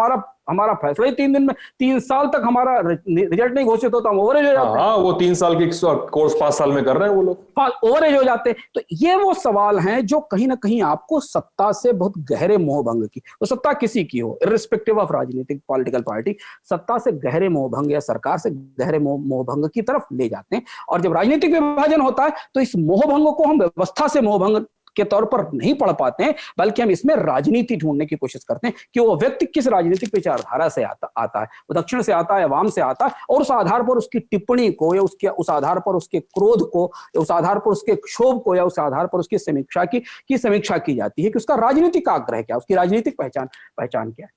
हमारा फैसला ही 3 दिन में, 3 साल तक हमारा रिजल्ट नहीं घोषित होता, हम ओवरेज हो जाते हैं। वो 3 साल की कोर्स 5 साल में कर रहे हैं वो लोग, ओवरेज हो जाते हैं। तो ये वो सवाल हैं जो कहीं ना कहीं आपको सत्ता से बहुत गहरे मोहभंग की, वो सत्ता किसी की हो, इर्रिस्पेक्टिव ऑफ राजनीतिक पॉलिटिकल पार्टी, सत्ता से गहरे मोहभंग या सरकार से गहरे मोहभंग की तरफ ले जाते हैं। और जब राजनीतिक विभाजन होता है तो इस मोहभंग को हम व्यवस्था से मोहभंग के तौर पर नहीं पढ़ पाते हैं, बल्कि हम इसमें राजनीति ढूंढने की कोशिश करते हैं कि वो व्यक्ति किस राजनीतिक विचारधारा से आता है, वो दक्षिण से आता है, अवाम से आता है, और उस आधार पर उसकी टिप्पणी को या उस आधार पर उसके क्रोध को या उस आधार पर उसके क्षोभ को या उस आधार पर उसकी समीक्षा की जाती है कि उसका राजनीतिक आग्रह क्या है, उसकी राजनीतिक पहचान क्या है।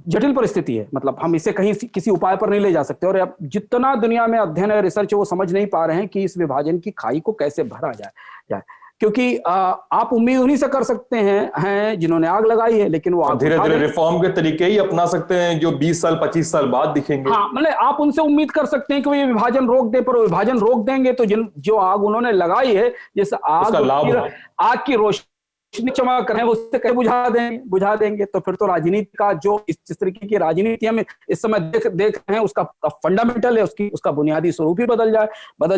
जटिल परिस्थिति है, मतलब हम इसे कहीं किसी उपाय पर नहीं ले जा सकते। और अब जितना दुनिया में अध्ययन है, रिसर्च है, वो समझ नहीं पा रहे हैं कि इस विभाजन की खाई को कैसे भरा जाए, क्योंकि आप उम्मीद उन्हीं से कर सकते हैं जिन्होंने आग लगाई है, लेकिन वो धीरे धीरे रिफॉर्म के तरीके ही अपना सकते हैं जो 20 साल 25 साल बाद दिखेंगे। हाँ, मतलब आप उनसे उम्मीद कर सकते हैं कि वो ये विभाजन रोक दे, पर वो विभाजन रोक देंगे तो जो आग उन्होंने लगाई है, जैसे आग की रोशनी चमक रहे हैं, उससे कैसे बुझा देंगे। तो फिर तो राजनीति का जो इस तरीके की राजनीति हम इस समय देख रहे हैं, उसका फंडामेंटल है, उसका बुनियादी स्वरूप ही बदल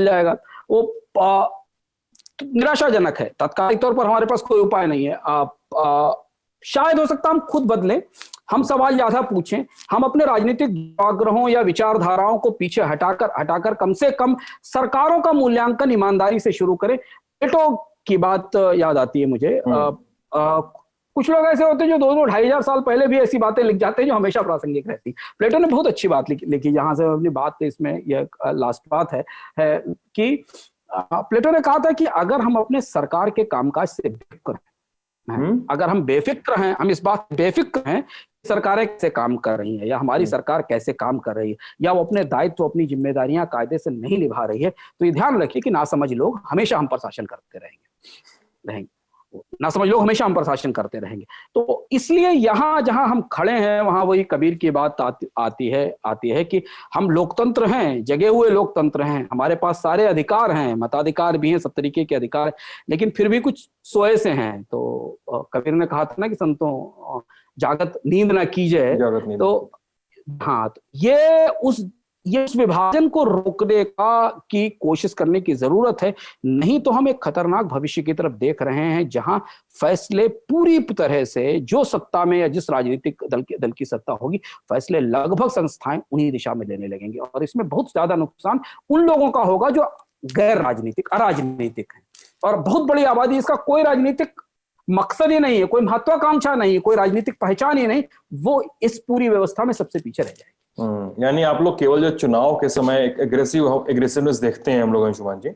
जाएगा। वो निराशाजनक है। तत्कालिक तौर पर हमारे पास कोई उपाय नहीं है। शायद हो सकता हम खुद बदलें, हम सवाल ज्यादा पूछें, हम अपने राजनीतिक आग्रहों या विचारधाराओं को पीछे हटाकर कम से कम सरकारों का मूल्यांकन ईमानदारी से शुरू करें। प्लेटो की बात याद आती है मुझे। कुछ लोग ऐसे होते हैं जो 2-2 2,500 साल पहले भी ऐसी बातें लिख जाते हैं जो हमेशा प्रासंगिक रहती। प्लेटो ने बहुत अच्छी बात लिखी, जहां से अपनी बात इसमें यह लास्ट बात है कि प्लेटो ने कहा था कि अगर हम अपने सरकार के कामकाज से बेफिक्र हैं, अगर हम बेफिक्र हैं, हम इस बात बेफिक्र हैं सरकारें कैसे काम कर रही है या हमारी सरकार कैसे काम कर रही है या वो अपने दायित्व अपनी जिम्मेदारियां कायदे से नहीं निभा रही है, तो ये ध्यान रखिए कि नासमझ लोग हमेशा हम पर शासन करते रहेंगे। नासमझ लोग हमेशा हम पर शासन करते रहेंगे। तो इसलिए यहाँ जहां हम खड़े हैं वहां वही कबीर की बात आती है कि हम लोकतंत्र हैं, जगे हुए लोकतंत्र हैं, हमारे पास सारे अधिकार हैं, मताधिकार भी हैं, सब तरीके के अधिकार, लेकिन फिर भी कुछ सोए से हैं। तो कबीर ने कहा था ना कि संतों जागत नींद ना कीजिए, तो हाँ, तो ये उस विभाजन को रोकने की कोशिश करने की जरूरत है, नहीं तो हम एक खतरनाक भविष्य की तरफ देख रहे हैं जहां फैसले पूरी तरह से जो सत्ता में या जिस राजनीतिक दल की सत्ता होगी, फैसले लगभग संस्थाएं उन्हीं दिशा में लेने लगेंगी और इसमें बहुत ज्यादा नुकसान उन लोगों का होगा जो गैर राजनीतिक, अराजनीतिक है। और बहुत बड़ी आबादी, इसका कोई राजनीतिक मकसद ही नहीं है, कोई महत्वाकांक्षा नहीं है, कोई राजनीतिक पहचान ही नहीं, वो इस पूरी व्यवस्था में सबसे पीछे रह जाएगी। यानी आप लोग केवल जो चुनाव के समय एग्रेसिवनेस देखते हैं हम लोग, अंशुमान जी,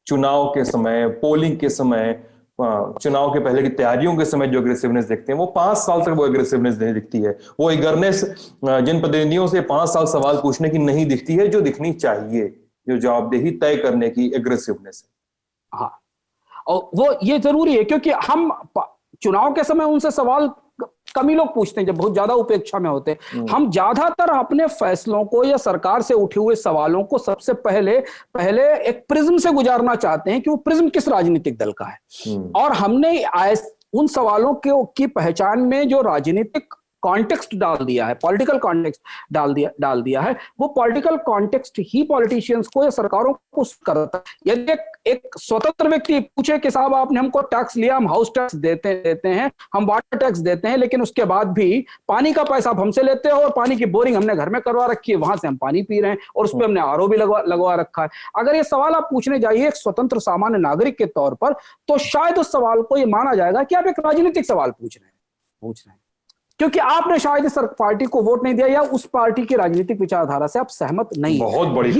चुनाव के समय, पोलिंग के समय, चुनाव के पहले की तैयारियों के समय जो एग्रेसिवनेस देखते हैं, वो 5 साल तक वो एग्रेसिवनेस नहीं दिखती है। वो एगरनेस जिन प्रतिनिधियों से 5 साल सवाल पूछने की नहीं दिखती है जो दिखनी चाहिए, जो जवाबदेही तय करने की एग्रेसिवनेस है। हाँ, और वो ये जरूरी है क्योंकि हम चुनाव के समय उनसे सवाल कम ही लोग पूछते हैं जब बहुत ज्यादा उपेक्षा में होते हैं। हम ज्यादातर अपने फैसलों को या सरकार से उठे हुए सवालों को सबसे पहले एक प्रिज्म से गुजारना चाहते हैं कि वो प्रिज्म किस राजनीतिक दल का है। और हमने उन सवालों की पहचान में जो राजनीतिक कॉन्टेक्स्ट डाल दिया है, पॉलिटिकल कॉन्टेक्स्ट डाल दिया है, वो पॉलिटिकल कॉन्टेक्स्ट ही पॉलिटिशियंस को या सरकारों को करता है। यदि एक स्वतंत्र व्यक्ति पूछे कि साहब आपने हमको टैक्स लिया, हम हाउस टैक्स देते हैं, हम वाटर टैक्स देते हैं, लेकिन उसके बाद भी पानी का पैसा आप हमसे लेते हो और पानी की बोरिंग हमने घर में करवा रखी है, वहां से हम पानी पी रहे हैं और उस पर हमने आरओ भी लगवा रखा है। अगर ये सवाल आप पूछने जाइए एक स्वतंत्र सामान्य नागरिक के तौर पर, तो शायद उस सवाल को ये माना जाएगा कि आप एक राजनीतिक सवाल पूछ रहे हैं, क्योंकि आपने शायद इस पार्टी को वोट नहीं दिया या उस पार्टी की राजनीतिक विचारधारा से आप सहमत नहीं। बहुत बड़ी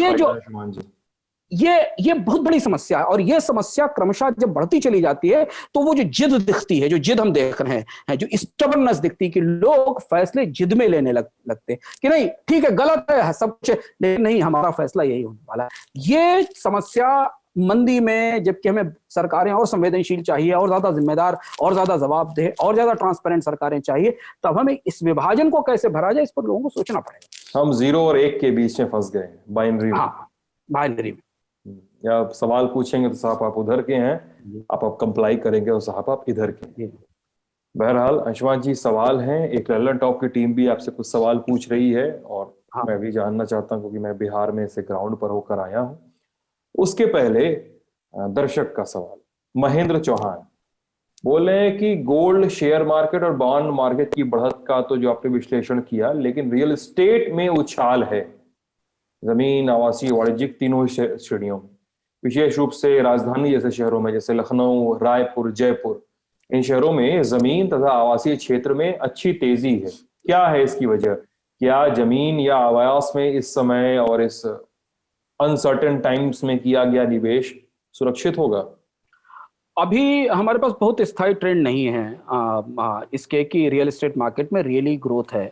ये बहुत बड़ी समस्या है और ये समस्या क्रमशः जब बढ़ती चली जाती है तो वो जो जिद दिखती है, जो जिद हम देख रहे हैं, जो स्टबर्ननेस दिखती है कि लोग फैसले जिद में लेने लगते हैं कि नहीं ठीक है, गलत है सब कुछ, लेकिन नहीं हमारा फैसला यही होने वाला है। ये समस्या मंदी में, जबकि हमें सरकारें और संवेदनशील चाहिए, और ज्यादा जिम्मेदार, और ज्यादा जवाबदेह, और ज्यादा ट्रांसपेरेंट सरकारें चाहिए, तब हमें इस विभाजन को कैसे भरा जाए इस पर लोगों को सोचना पड़ेगा। हम 0 और 1 के बीच में फंस गए हैं, बाइनरी में। हाँ, बाइनरी में। या आप सवाल पूछेंगे तो साहब आप उधर के हैं, आप कंप्लाई करेंगे तो साहब आप इधर के। बहरहाल अंशुमान जी, सवाल हैं, एक लल्लन टॉप की टीम भी आपसे कुछ सवाल पूछ रही है और मैं भी जानना चाहता हूँ क्योंकि मैं बिहार में से ग्राउंड पर होकर आया हूँ। उसके पहले दर्शक का सवाल, महेंद्र चौहान बोले कि गोल्ड, शेयर मार्केट और बॉन्ड मार्केट की बढ़त का तो जो आपने विश्लेषण किया, लेकिन रियल एस्टेट में उछाल है, जमीन, आवासीय, वाणिज्यिक तीनों ही श्रेणियों में, विशेष रूप से राजधानी जैसे शहरों में, जैसे लखनऊ, रायपुर, जयपुर, इन शहरों में जमीन तथा आवासीय क्षेत्र में अच्छी तेजी है। क्या है इसकी वजह? क्या जमीन या आवास में इस समय और इस अनसर्टेन टाइम्स में किया गया निवेश सुरक्षित होगा? अभी हमारे पास बहुत स्थायी ट्रेंड नहीं है इसके कि रियल एस्टेट मार्केट में रियली ग्रोथ है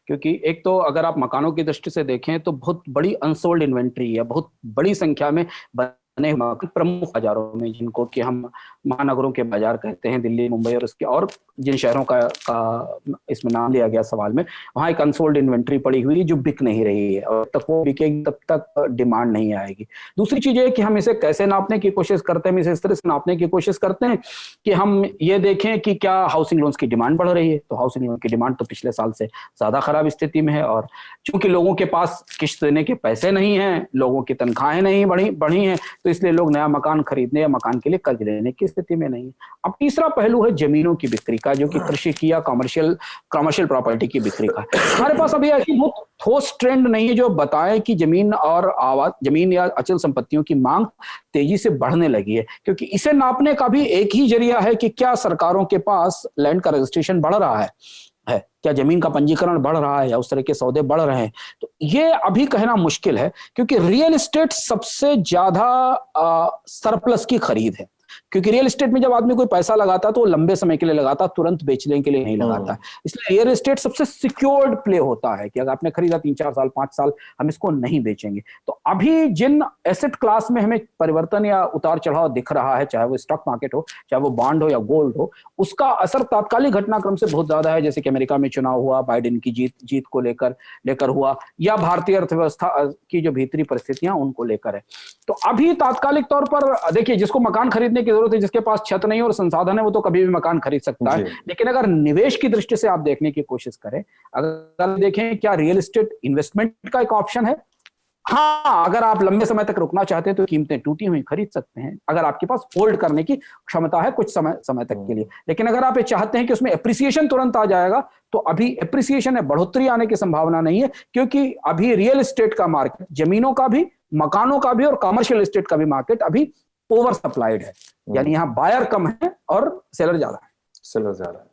क्योंकि एक तो अगर आप मकानों की दृष्टि से देखें तो बहुत बड़ी अनसोल्ड इन्वेंट्री है, बहुत बड़ी संख्या में बने प्रमुख बाजारों में, जिनको कि हम महानगरों के बाजार कहते हैं, दिल्ली, मुंबई और उसके और जिन शहरों का इसमें नाम लिया गया सवाल में, वहाँ एक अनसोल्ड इन्वेंट्री पड़ी हुई जो बिक नहीं रही है और तक वो बिकेगी तब तक डिमांड नहीं आएगी। दूसरी चीज है कि हम इसे कैसे नापने की कोशिश करते हैं, हम इसे इस तरह से नापने की कोशिश करते हैं कि हम ये देखें कि क्या हाउसिंग लोन्स की डिमांड बढ़ रही है। तो हाउसिंग लोन की डिमांड तो पिछले साल से ज्यादा खराब स्थिति में है और चूंकि लोगों के पास किश्त देने के पैसे नहीं है, लोगों की तनख्वाहें नहीं बढ़ी हैं, तो इसलिए लोग नया मकान खरीदने या मकान के लिए कर्ज लेने की स्थिति में नहीं है। अब तीसरा पहलू है जमीनों की बिक्री का, का, जो कि कृषि की या कमर्शियल प्रॉपर्टी की बिक्री का है। हमारे पास अभी ऐसी बहुत ठोस ट्रेंड नहीं है जो बताए कि जमीन या अचल संपत्तियों की मांग तेजी से बढ़ने लगी है, क्योंकि इसे नापने का भी एक ही जरिया है कि क्या सरकारों के पास लैंड का रजिस्ट्रेशन बढ़ रहा है, क्या जमीन का पंजीकरण बढ़ रहा है, या उस तरह के सौदे बढ़ रहे हैं। तो ये अभी कहना मुश्किल है, क्योंकि रियल एस्टेट सबसे ज्यादा सरप्लस की खरीद है। क्योंकि रियल एस्टेट में जब आदमी कोई पैसा लगाता है तो वो लंबे समय के लिए लगाता, तुरंत बेचने के लिए नहीं लगाता। इसलिए रियल एस्टेट सबसे सिक्योर्ड प्ले होता है कि अगर आपने खरीदा 3-4 साल 5 साल हम इसको नहीं बेचेंगे। तो अभी जिन एसेट क्लास में हमें परिवर्तन या उतार चढ़ाव दिख रहा है, चाहे वो स्टॉक मार्केट हो, चाहे वो बॉन्ड हो या गोल्ड हो, उसका असर तात्कालिक घटनाक्रम से बहुत ज्यादा है। जैसे कि अमेरिका में चुनाव हुआ, बाइडेन की जीत को लेकर हुआ, या भारतीय अर्थव्यवस्था की जो भीतरी परिस्थितियां उनको लेकर है। तो अभी तात्कालिक तौर पर देखिए, जिसको मकान खरीदने की जरूरत है, जिसके पास छत नहीं और संसाधन है, वो तो कभी भी मकान खरीद सकता है। लेकिन अगर निवेश की दृष्टि से आप देखने की कोशिश करें, अगर देखें क्या रियल एस्टेट इन्वेस्टमेंट का एक ऑप्शन है। हाँ, अगर आप लंबे समय तक रुकना चाहते हैं तो कीमतें टूटी हुई खरीद सकते हैं, अगर आपके पास होल्ड करने की क्षमता है कुछ समय तक के लिए। लेकिन अगर आप ये चाहते हैं कि उसमें एप्रिसिएशन तुरंत आ जाएगा, तो अभी एप्रिसिएशन है, बढ़ोतरी आने की संभावना नहीं है, क्योंकि अभी रियल एस्टेट का मार्केट, जमीनों का भी, मकानों का भी और कमर्शियल एस्टेट का भी मार्केट अभी ओवर सप्लाइड है। यानी यहाँ बायर कम है और सेलर ज्यादा है।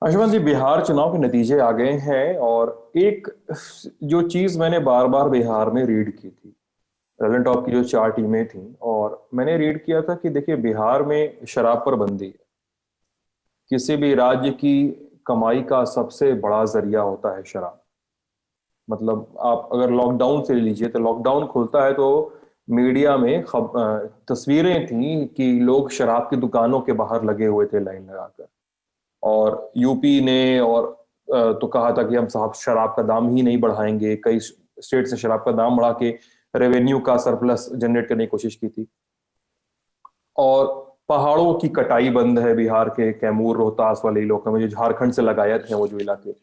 अंशुमन जी, बिहार चुनाव के नतीजे आ गए हैं, और एक जो चीज मैंने बार बार बिहार में रीड की थी, रेलेवेंट टॉप की जो 4 टीमें थी, और मैंने रीड किया था कि देखिए, बिहार में शराब पर बंदी है। किसी भी राज्य की कमाई का सबसे बड़ा जरिया होता है शराब। मतलब आप अगर लॉकडाउन से लीजिए, तो लॉकडाउन खुलता है तो मीडिया में तस्वीरें थी कि लोग शराब की दुकानों के बाहर लगे हुए थे लाइन लगाकर, और यूपी ने और तो कहा था कि हम साहब शराब का दाम ही नहीं बढ़ाएंगे। कई स्टेट से शराब का दाम बढ़ा के रेवेन्यू का सरप्लस जनरेट करने की कोशिश की थी। और पहाड़ों की कटाई बंद है बिहार के कैमूर रोहतास वाले इलाकों में, जो झारखंड से लगायत है वो जो इलाके,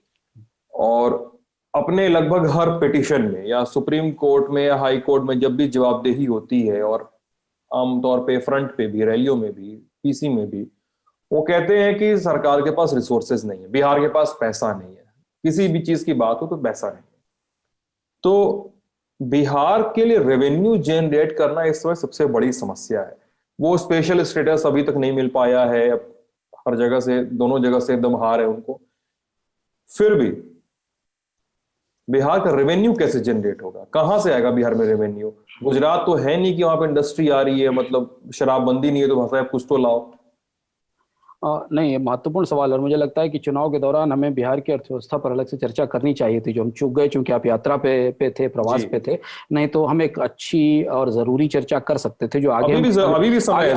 और अपने लगभग हर पिटीशन में या सुप्रीम कोर्ट में या हाई कोर्ट में जब भी जवाबदेही होती है, और आमतौर पे फ्रंट पे भी, रैलियों में भी, पीसी में भी, वो कहते हैं कि सरकार के पास रिसोर्सेज नहीं है, बिहार के पास पैसा नहीं है। किसी भी चीज की बात हो तो पैसा नहीं है। तो बिहार के लिए रेवेन्यू जनरेट करना इस समय सबसे बड़ी समस्या है। वो स्पेशल स्टेटस अभी तक नहीं मिल पाया है, हर जगह से, दोनों जगह से एकदम हार है उनको। फिर भी बिहार का रेवेन्यू कैसे जनरेट होगा, कहां से आएगा बिहार में रेवेन्यू? गुजरात तो है नहीं कि वहां पे इंडस्ट्री आ रही है, मतलब शराबबंदी नहीं है तो भाषा कुछ तो लाओ। नहीं, ये महत्वपूर्ण सवाल है। मुझे लगता है कि चुनाव के दौरान हमें बिहार की अर्थव्यवस्था पर अलग से चर्चा करनी चाहिए थी, जो हम चूक गए, चूंकि आप यात्रा पे थे, प्रवास पे थे। नहीं तो हम एक अच्छी और जरूरी चर्चा कर सकते थे, जो आगे अभी भी समय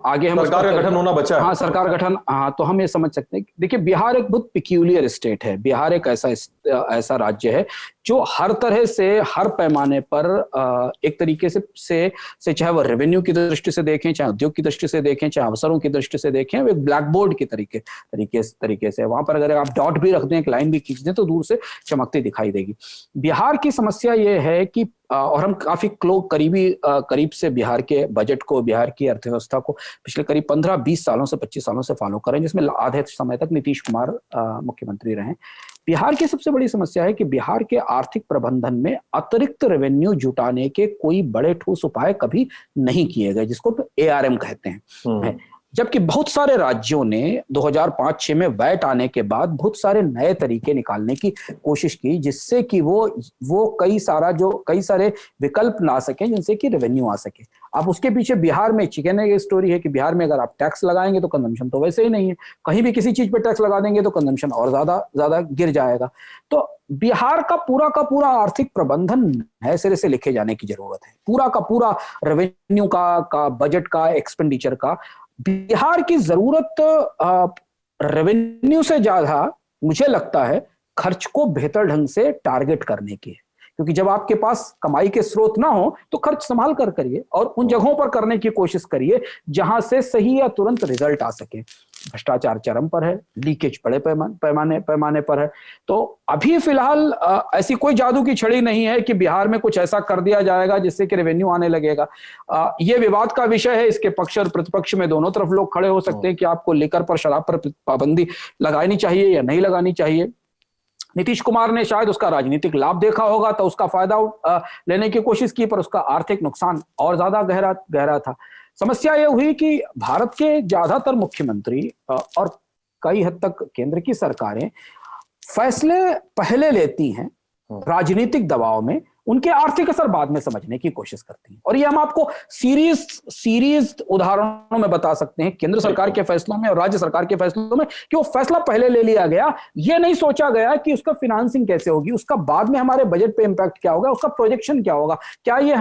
आगे हम सरकार का गठन होना बचा है। हाँ, सरकार गठन, हाँ, तो हम ये समझ सकते हैं। देखिए, बिहार एक बहुत पिक्यूलियर स्टेट है। बिहार एक ऐसा राज्य है जो हर तरह से, हर पैमाने पर एक तरीके से चाहे वो रेवेन्यू की दृष्टि से देखें, चाहे उद्योग की दृष्टि से देखें, चाहे अवसरों की दृष्टि से देखें, वो एक ब्लैक बोर्ड की तरीके से वहां पर अगर आप डॉट भी रख दें, एक लाइन भी खींच दें, तो दूर से चमकती दिखाई देगी। बिहार की समस्या ये है कि, और हम काफी करीब से बिहार के बजट को, बिहार की अर्थव्यवस्था को पिछले करीब 15-20 सालों से, 25 सालों से फॉलो कर रहे हैं, जिसमें आधे समय तक नीतीश कुमार मुख्यमंत्री रहे। बिहार की सबसे बड़ी समस्या है कि बिहार के आर्थिक प्रबंधन में अतिरिक्त रेवेन्यू जुटाने के कोई बड़े ठोस उपाय कभी नहीं किए गए, जिसको ARM कहते हैं। जबकि बहुत सारे राज्यों ने 2005-6 में वैट आने के बाद बहुत सारे नए तरीके निकालने की कोशिश की, जिससे कि वो कई सारे विकल्प ला सकें, जिनसे कि रेवेन्यू आ सके। अब उसके पीछे बिहार में चिकन एग स्टोरी है कि बिहार में अगर आप टैक्स लगाएंगे तो कंजम्पशन तो वैसे ही नहीं है, कहीं भी किसी चीज पे टैक्स लगा देंगे तो कंजम्पशन और ज्यादा गिर जाएगा। तो बिहार का पूरा आर्थिक प्रबंधन नए सिरे से लिखे जाने की जरूरत है, पूरा का पूरा रेवेन्यू का बजट का, एक्सपेंडिचर का। बिहार की जरूरत रेवेन्यू से ज्यादा मुझे लगता है खर्च को बेहतर ढंग से टारगेट करने की है, क्योंकि जब आपके पास कमाई के स्रोत ना हो तो खर्च संभाल कर करिए और उन जगहों पर करने की कोशिश करिए जहां से सही या तुरंत रिजल्ट आ सके। भ्रष्टाचार चरम पर है, लीकेज बड़े पैमाने पर है। तो अभी फिलहाल ऐसी कोई जादू की छड़ी नहीं है कि बिहार में कुछ ऐसा कर दिया जाएगा जिससे कि रेवेन्यू आने लगेगा। ये विवाद का विषय है, इसके पक्ष और प्रतिपक्ष में दोनों तरफ लोग खड़े हो सकते हैं कि आपको लिकर पर, शराब पर पाबंदी लगानी चाहिए या नहीं लगानी चाहिए। नीतीश कुमार ने शायद उसका राजनीतिक लाभ देखा होगा तो उसका फायदा लेने की कोशिश की, पर उसका आर्थिक नुकसान और ज्यादा गहरा था। समस्या यह हुई कि भारत के ज्यादातर मुख्यमंत्री और कई हद तक केंद्र की सरकारें फैसले पहले लेती हैं राजनीतिक दबाव में, उनके आर्थिक असर बाद में समझने की कोशिश करती हैं। और ये हम आपको सीरीज उदाहरणों में बता सकते हैं, केंद्र सरकार के फैसलों में और राज्य सरकार के फैसलों में, कि वो फैसला पहले ले लिया गया, ये नहीं सोचा गया कि उसका फिनांसिंग कैसे होगी, उसका बाद में हमारे बजट पे इंपैक्ट क्या होगा, उसका प्रोजेक्शन क्या होगा, क्या ये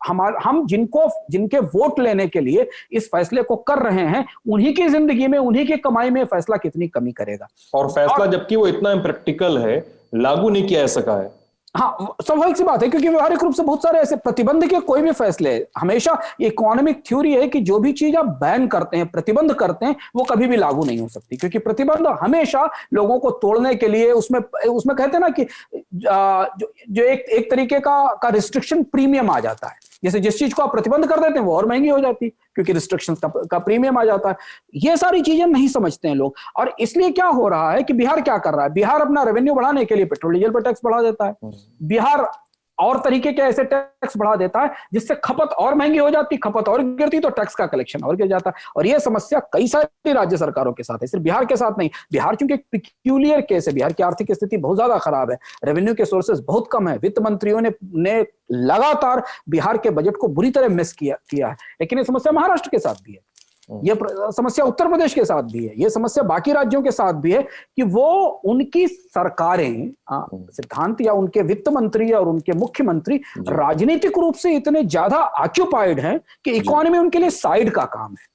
हम जिनके वोट लेने के लिए इस फैसले को कर रहे हैं, उन्हीं की जिंदगी में, उन्हीं की कमाई में फैसला कितनी कमी करेगा। और फैसला जबकि वो इतना इम्प्रैक्टिकल है, लागू नहीं किया जा सका है। हाँ, स्वाभाविक सी बात है, क्योंकि व्यवहारिक रूप से बहुत सारे ऐसे प्रतिबंध के कोई भी फैसले, हमेशा इकोनॉमिक थ्योरी है कि जो भी चीज आप बैन करते हैं, प्रतिबंध करते हैं, वो कभी भी लागू नहीं हो सकती, क्योंकि प्रतिबंध हमेशा लोगों को तोड़ने के लिए, उसमें कहते हैं ना कि जो एक तरीके का रिस्ट्रिक्शन प्रीमियम आ जाता है। जैसे जिस चीज को आप प्रतिबंध कर देते हैं वो और महंगी हो जाती है, क्योंकि रिस्ट्रिक्शन का प्रीमियम आ जाता है। ये सारी चीजें नहीं समझते हैं लोग, और इसलिए क्या हो रहा है कि बिहार क्या कर रहा है, बिहार अपना रेवेन्यू बढ़ाने के लिए पेट्रोल डीजल पर टैक्स बढ़ा देता है, बिहार और तरीके के ऐसे टैक्स बढ़ा देता है जिससे खपत और महंगी हो जाती, खपत और गिरती तो टैक्स का कलेक्शन और गिर जाता है। और यह समस्या कई सारी राज्य सरकारों के साथ है, सिर्फ बिहार के साथ नहीं। बिहार चूंकि एक पिक्यूलियर केस है, बिहार की आर्थिक स्थिति बहुत ज्यादा खराब है, रेवेन्यू के सोर्सेज बहुत कम है, वित्त मंत्रियों ने लगातार बिहार के बजट को बुरी तरह मिस किया है। लेकिन ये समस्या महाराष्ट्र के साथ भी है, ये समस्या उत्तर प्रदेश के साथ भी है, ये समस्या बाकी राज्यों के साथ भी है कि वो उनकी सरकारें, सिद्धांत या उनके वित्त मंत्री और उनके मुख्यमंत्री राजनीतिक रूप से इतने ज्यादा ऑक्यूपाइड हैं कि इकोनॉमी उनके लिए साइड का काम है।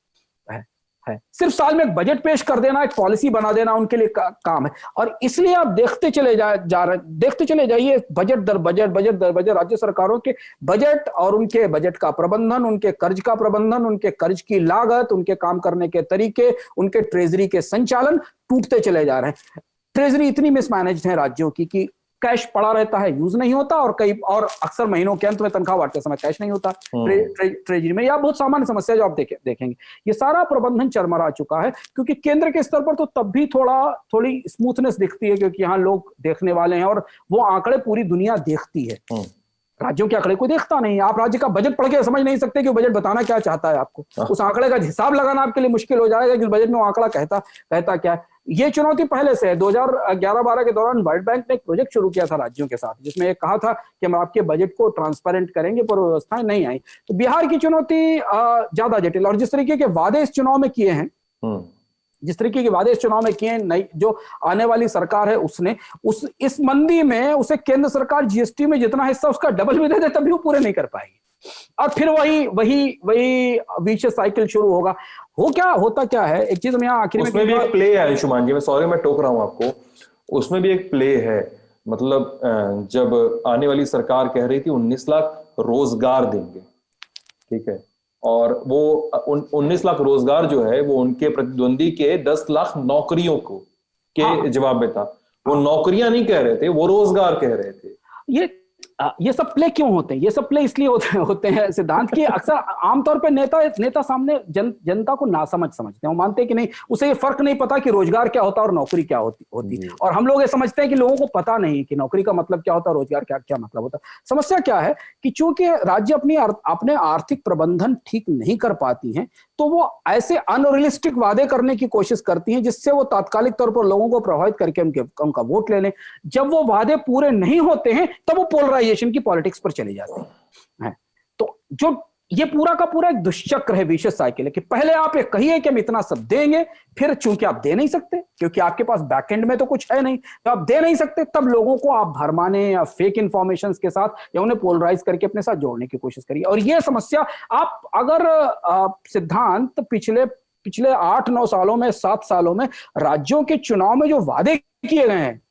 सिर्फ साल में एक बजट पेश कर देना, एक पॉलिसी बना देना उनके लिए काम है। और इसलिए आप देखते चले जाइए बजट दर बजट राज्य सरकारों के बजट और उनके बजट का प्रबंधन, उनके कर्ज का प्रबंधन, उनके कर्ज की लागत, उनके काम करने के तरीके, उनके ट्रेजरी के संचालन टूटते चले जा रहे हैं। ट्रेजरी इतनी मिसमैनेज्ड है राज्यों की कि कैश पड़ा रहता है, यूज नहीं होता, और अक्सर महीनों के अंत में तनख्वाह बांटते समय कैश नहीं होता ट्रेजरी में। या बहुत सामान्य समस्या जो आप देखेंगे, ये सारा प्रबंधन चरमरा चुका है। क्योंकि केंद्र के स्तर पर तो तब भी थोड़ी स्मूथनेस दिखती है, क्योंकि यहाँ लोग देखने वाले हैं और वो आंकड़े पूरी दुनिया देखती है। राज्यों के आंकड़े कोई देखता नहीं। आप राज्य का बजट पढ़ के समझ नहीं सकते कि बजट बताना क्या चाहता है आपको, उस आंकड़े का हिसाब लगाना आपके लिए मुश्किल हो जाएगा कि बजट में वो आंकड़ा कहता क्या है। ये चुनौती पहले से है। 2011-12 के दौरान वर्ल्ड बैंक ने एक प्रोजेक्ट शुरू किया था राज्यों के साथ, जिसमें एक कहा था कि हम आपके बजट को ट्रांसपेरेंट करेंगे, पर व्यवस्थाएं नहीं आई। तो बिहार की चुनौती ज्यादा जटिल, और जिस तरीके के वादे इस चुनाव में किए हैं, जो आने वाली सरकार है उसने इस मंदी में उसे केंद्र सरकार जीएसटी में जितना हिस्सा उसका डबल भी दे दे तभी वो पूरे नहीं कर पाएगी, और फिर वही विशेष साइकिल शुरू होगा। होता क्या है, एक चीज मैं यहाँ आखिर में, उसमें भी एक प्ले है अंशुमान जी, मैं सॉरी मैं टोक रहा हूं आपको, उसमें भी एक प्ले है। मतलब जब आने वाली सरकार कह रही थी 19 लाख रोजगार देंगे, ठीक है, और वो 19 लाख रोजगार जो है वो उनके प्रतिद्वंदी के 10 लाख नौकरियों को के जवाब में था। वो नौकरियां नहीं कह रहे थे, वो रोजगार कह रहे थे। ये सब प्ले क्यों होते हैं? ये सब प्ले इसलिए होते हैं सिद्धांत की, अक्सर आमतौर पे नेता सामने जनता को नासमझ समझते हैं। वो मानते हैं कि नहीं, उसे ये फर्क नहीं पता कि रोजगार क्या होता है और नौकरी क्या होती। और हम लोग ये समझते हैं कि लोगों को पता नहीं कि नौकरी का मतलब क्या होता है, रोजगार क्या मतलब होता है। समस्या क्या है कि चूंकि राज्य अपने आर्थिक प्रबंधन ठीक नहीं कर पाती हैं, तो वो ऐसे अनरियलिस्टिक वादे करने की कोशिश करती हैं जिससे वो तात्कालिक तौर पर लोगों को प्रभावित करके उनका वोट ले लें। जब वो वादे पूरे नहीं होते हैं तब वो पोलराइजेशन की पॉलिटिक्स पर चले जाते हैं। तो जो ये पूरा का पूरा एक दुष्चक्र है, विशेष साइकिल है कि पहले आप ये कहिए कि हम इतना सब देंगे, फिर चूंकि आप दे नहीं सकते क्योंकि आपके पास बैकएंड में तो कुछ है नहीं, तो आप दे नहीं सकते, तब लोगों को आप भरमाने या फेक इंफॉर्मेशन के साथ या उन्हें पोलराइज करके अपने साथ जोड़ने की कोशिश करिए। और ये समस्या आप अगर सिद्धांत पिछले 8-9 सालों में, 7 सालों में राज्यों के चुनाव में जो वादे किए गए हैं,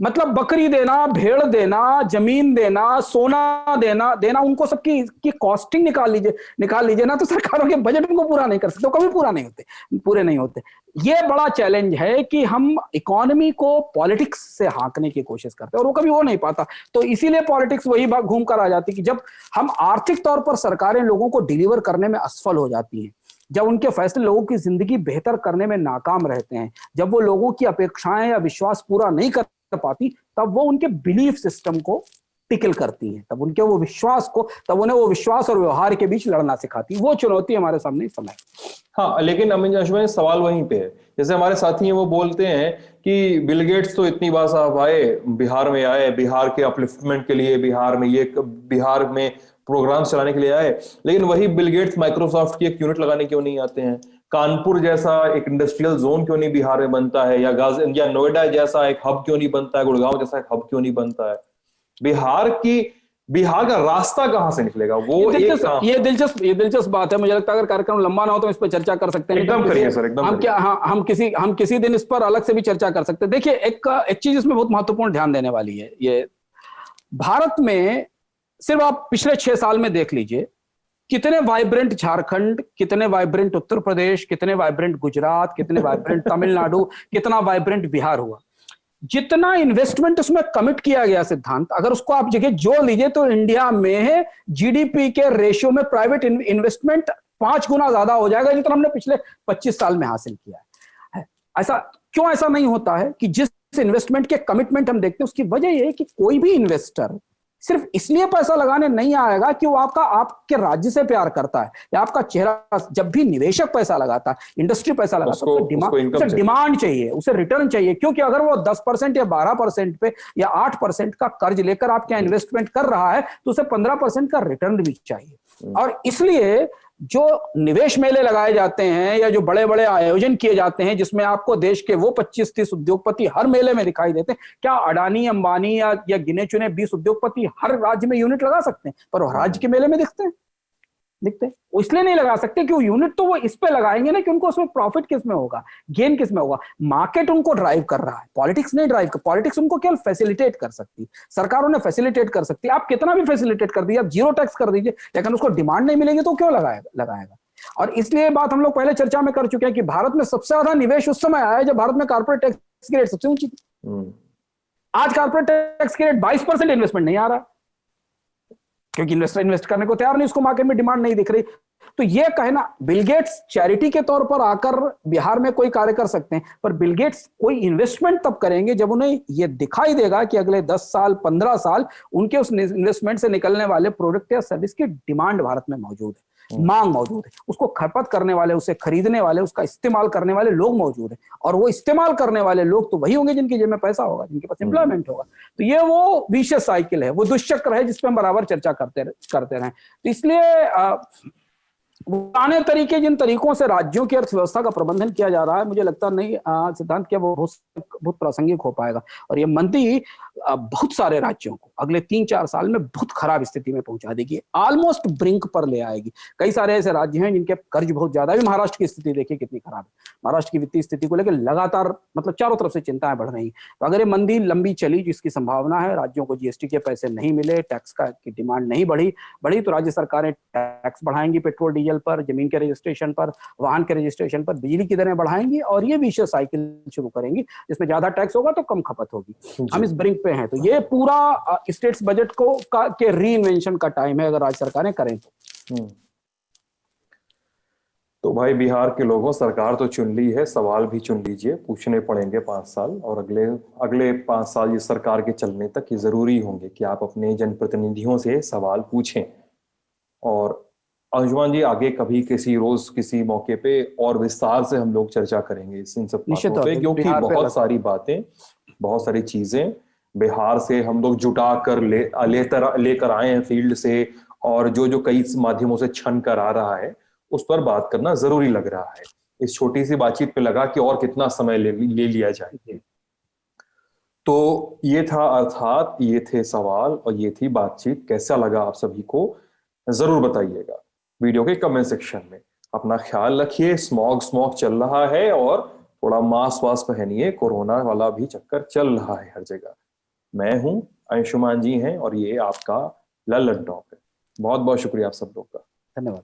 मतलब बकरी देना, भेड़ देना, जमीन देना, सोना देना उनको सबकी की कॉस्टिंग निकाल लीजिए ना, तो सरकारों के बजट उनको पूरा नहीं कर सकते, कभी पूरे नहीं होते। ये बड़ा चैलेंज है कि हम इकोनॉमी को पॉलिटिक्स से हाँकने की कोशिश करते हैं और वो कभी हो नहीं पाता। तो इसीलिए पॉलिटिक्स वही बात घूम कर आ जाती कि जब हम आर्थिक तौर पर सरकारें लोगों को डिलीवर करने में असफल हो जाती हैं, जब उनके फैसले लोगों की जिंदगी बेहतर करने में नाकाम रहते हैं, जब वो लोगों की अपेक्षाएं या विश्वास पूरा नहीं कर पाती, तब वो उनके बिलीफ सिस्टम को टिकल करती है, तब उनके वो विश्वास को, तब उन्हें वो विश्वास और व्यवहार के बीच लड़ना सिखाती है। वो चुनौती हमारे सामने इस समय। हाँ, लेकिन अमित, सवाल वहीं पे है, जैसे हमारे साथी हैं वो बोलते हैं कि बिल गेट्स तो इतनी बार साहब आए, बिहार में आए, बिहार के अपलिफ्टमेंट के लिए, बिहार में प्रोग्राम चलाने के लिए आए, लेकिन वही बिल गेट्स माइक्रोसॉफ्ट की एक यूनिट लगाने क्यों नहीं आते हैं? कानपुर जैसा एक इंडस्ट्रियल जोन क्यों नहीं बिहार में बनता है? या नोएडा जैसा एक हब क्यों नहीं बनता है? गुड़गांव जैसा एक हब क्यों नहीं बनता है? बिहार का रास्ता कहां से निकलेगा? वो ये दिलचस्प बात है। मुझे लगता है अगर कार्यक्रम लंबा ना हो तो इस पर चर्चा कर सकते हैं। एकदम करिए सर, एकदम। हम किसी दिन इस पर अलग से भी चर्चा कर सकते हैं। देखिए, एक चीज इसमें बहुत महत्वपूर्ण ध्यान देने वाली है। ये भारत में सिर्फ आप पिछले 6 साल में देख लीजिए, कितने वाइब्रेंट झारखंड, कितने वाइब्रेंट उत्तर प्रदेश, कितने वाइब्रेंट गुजरात, कितने वाइब्रेंट तमिलनाडु, कितना वाइब्रेंट बिहार हुआ। जितना इन्वेस्टमेंट उसमें कमिट किया गया सिद्धांत, अगर उसको आप जगह जोड़ लीजिए तो इंडिया में जीडीपी के रेशियो में प्राइवेट इन्वेस्टमेंट 5 गुना ज्यादा हो जाएगा, जितना हमने पिछले 25 साल में हासिल किया है। ऐसा नहीं होता है कि जिस इन्वेस्टमेंट के कमिटमेंट हम देखते हैं, उसकी वजह यह है कि कोई भी इन्वेस्टर सिर्फ इसलिए पैसा लगाने नहीं आएगा कि वो आपके राज्य से प्यार करता है या आपका चेहरा। जब भी निवेशक पैसा लगाता है, इंडस्ट्री पैसा लगाता है, उसे डिमांड चाहिए, उसे रिटर्न चाहिए। क्योंकि अगर वो 10% या 12% पे या 8% का कर्ज लेकर आपके यहाँ इन्वेस्टमेंट कर रहा है, तो उसे 15% का रिटर्न भी चाहिए। और इसलिए जो निवेश मेले लगाए जाते हैं या जो बड़े बड़े आयोजन किए जाते हैं, जिसमें आपको देश के वो 25-30 उद्योगपति हर मेले में दिखाई देते हैं, क्या अडानी, अंबानी या गिने चुने 20 उद्योगपति हर राज्य में यूनिट लगा सकते हैं? पर वो राज्य के मेले में दिखते हैं। वो इसलिए नहीं लगा सकते कि वो यूनिट तो वो इस पे लगाएंगे ना कि उनको उसमें प्रॉफिट किस में होगा, गेन किस में होगा। मार्केट उनको ड्राइव कर रहा है, पॉलिटिक्स नहीं ड्राइव कर। पॉलिटिक्स उनको केवल फैसिलिटेट कर सकती है, सरकार उन्हें फैसिलिटेट कर सकती है। आप कितना भी फैसिलिटेट कर दीजिए, आप जीरो टैक्स कर दीजिए, लेकिन उसको डिमांड नहीं मिलेगी तो क्यों लगाएगा। और इसलिए बात हम लोग पहले चर्चा में कर चुके हैं कि भारत में सबसे ज्यादा निवेश उस समय आया जब भारत में कॉर्पोरेट टैक्स की रेट सबसे ऊंची थी। आज कॉर्पोरेट टैक्स की रेट 22% इन्वेस्टमेंट नहीं आ रहा, क्योंकि इन्वेस्टर इन्वेस्ट करने को तैयार नहीं, उसको मार्केट में डिमांड नहीं दिख रही। तो ये कहना, बिल गेट्स चैरिटी के तौर पर आकर बिहार में कोई कार्य कर सकते हैं, पर बिल गेट्स कोई इन्वेस्टमेंट तब करेंगे जब उन्हें ये दिखाई देगा कि अगले 10 साल 15 साल उनके उस इन्वेस्टमेंट से निकलने वाले प्रोडक्ट या सर्विस की डिमांड भारत में मौजूद है, मांग मौजूद है, उसको खपत करने वाले, उसे खरीदने वाले, उसका इस्तेमाल करने वाले लोग मौजूद हैं। और वो इस्तेमाल करने वाले लोग तो वही होंगे जिनकी जेब में पैसा होगा, जिनके पास एम्प्लॉयमेंट होगा। तो ये वो विशेष साइकिल है, वो दुष्चक्र है जिसपे हम बराबर चर्चा करते रहें। तो इसलिए पुराने तरीके, जिन तरीकों से राज्यों की अर्थव्यवस्था का प्रबंधन किया जा रहा है, मुझे लगता नहीं सिद्धांत क्या वो बहुत प्रासंगिक हो पाएगा। और ये मंदी बहुत सारे राज्यों को अगले 3-4 साल में बहुत खराब स्थिति में पहुंचा देगी, ऑलमोस्ट ब्रिंक पर ले आएगी। कई सारे ऐसे राज्य हैं जिनके कर्ज बहुत ज्यादा है। महाराष्ट्र की स्थिति देखिए कितनी खराब है। महाराष्ट्र की वित्तीय स्थिति को लेकर लगातार मतलब चारों तरफ से चिंताएं बढ़ रही हैं। तो अगर ये मंदी लंबी चली, जिसकी संभावना है, राज्यों को जीएसटी के पैसे नहीं मिले, टैक्स की डिमांड नहीं बढ़ी तो राज्य सरकारें टैक्स बढ़ाएंगी, पेट्रोल डीजल पर, जमीन के रजिस्ट्रेशन पर, वाहन के रजिस्ट्रेशन पर, बिजली की दरें बढ़ाएंगी और ये विशेष साइकिल शुरू करेंगी जिसमें ज्यादा टैक्स होगा तो कम खपत होगी। हम इस ब्रिंक पे हैं। तो ये पूरा स्टेट्स बजट के री इन्वेंशन का टाइम है अगर राज्य सरकारें करें तो भाई बिहार के लोगों, सरकार तो चुन ली है, सवाल भी चुन लीजिए। पूछने पड़ेंगे 5 साल, और अगले 5 साल इस सरकार के चलने तक ये जरूरी होंगे कि आप अपने जनप्रतिनिधियों से सवाल पूछें। और अंशुमान जी, आगे कभी रोज किसी मौके पे और विस्तार से हम लोग चर्चा करेंगे इन सब बातों पे, क्योंकि बहुत सारी बातें, बहुत सारी चीजें बिहार से हम लोग जुटा कर लेकर आए हैं फील्ड से, और जो कई माध्यमों से छन कर आ रहा है, उस पर बात करना जरूरी लग रहा है। इस छोटी सी बातचीत पे लगा कि और कितना समय ले लिया जाए। तो ये था, अर्थात ये थे सवाल और ये थी बातचीत। कैसा लगा आप सभी को जरूर बताइएगा वीडियो के कमेंट सेक्शन में। अपना ख्याल रखिए, स्मॉग चल रहा है और थोड़ा मास्क वास्क पहनिए, कोरोना वाला भी चक्कर चल रहा है हर जगह। मैं हूं, अंशुमान जी हैं, और ये आपका लल्लन टॉक है। बहुत बहुत शुक्रिया आप सब लोग का। धन्यवाद।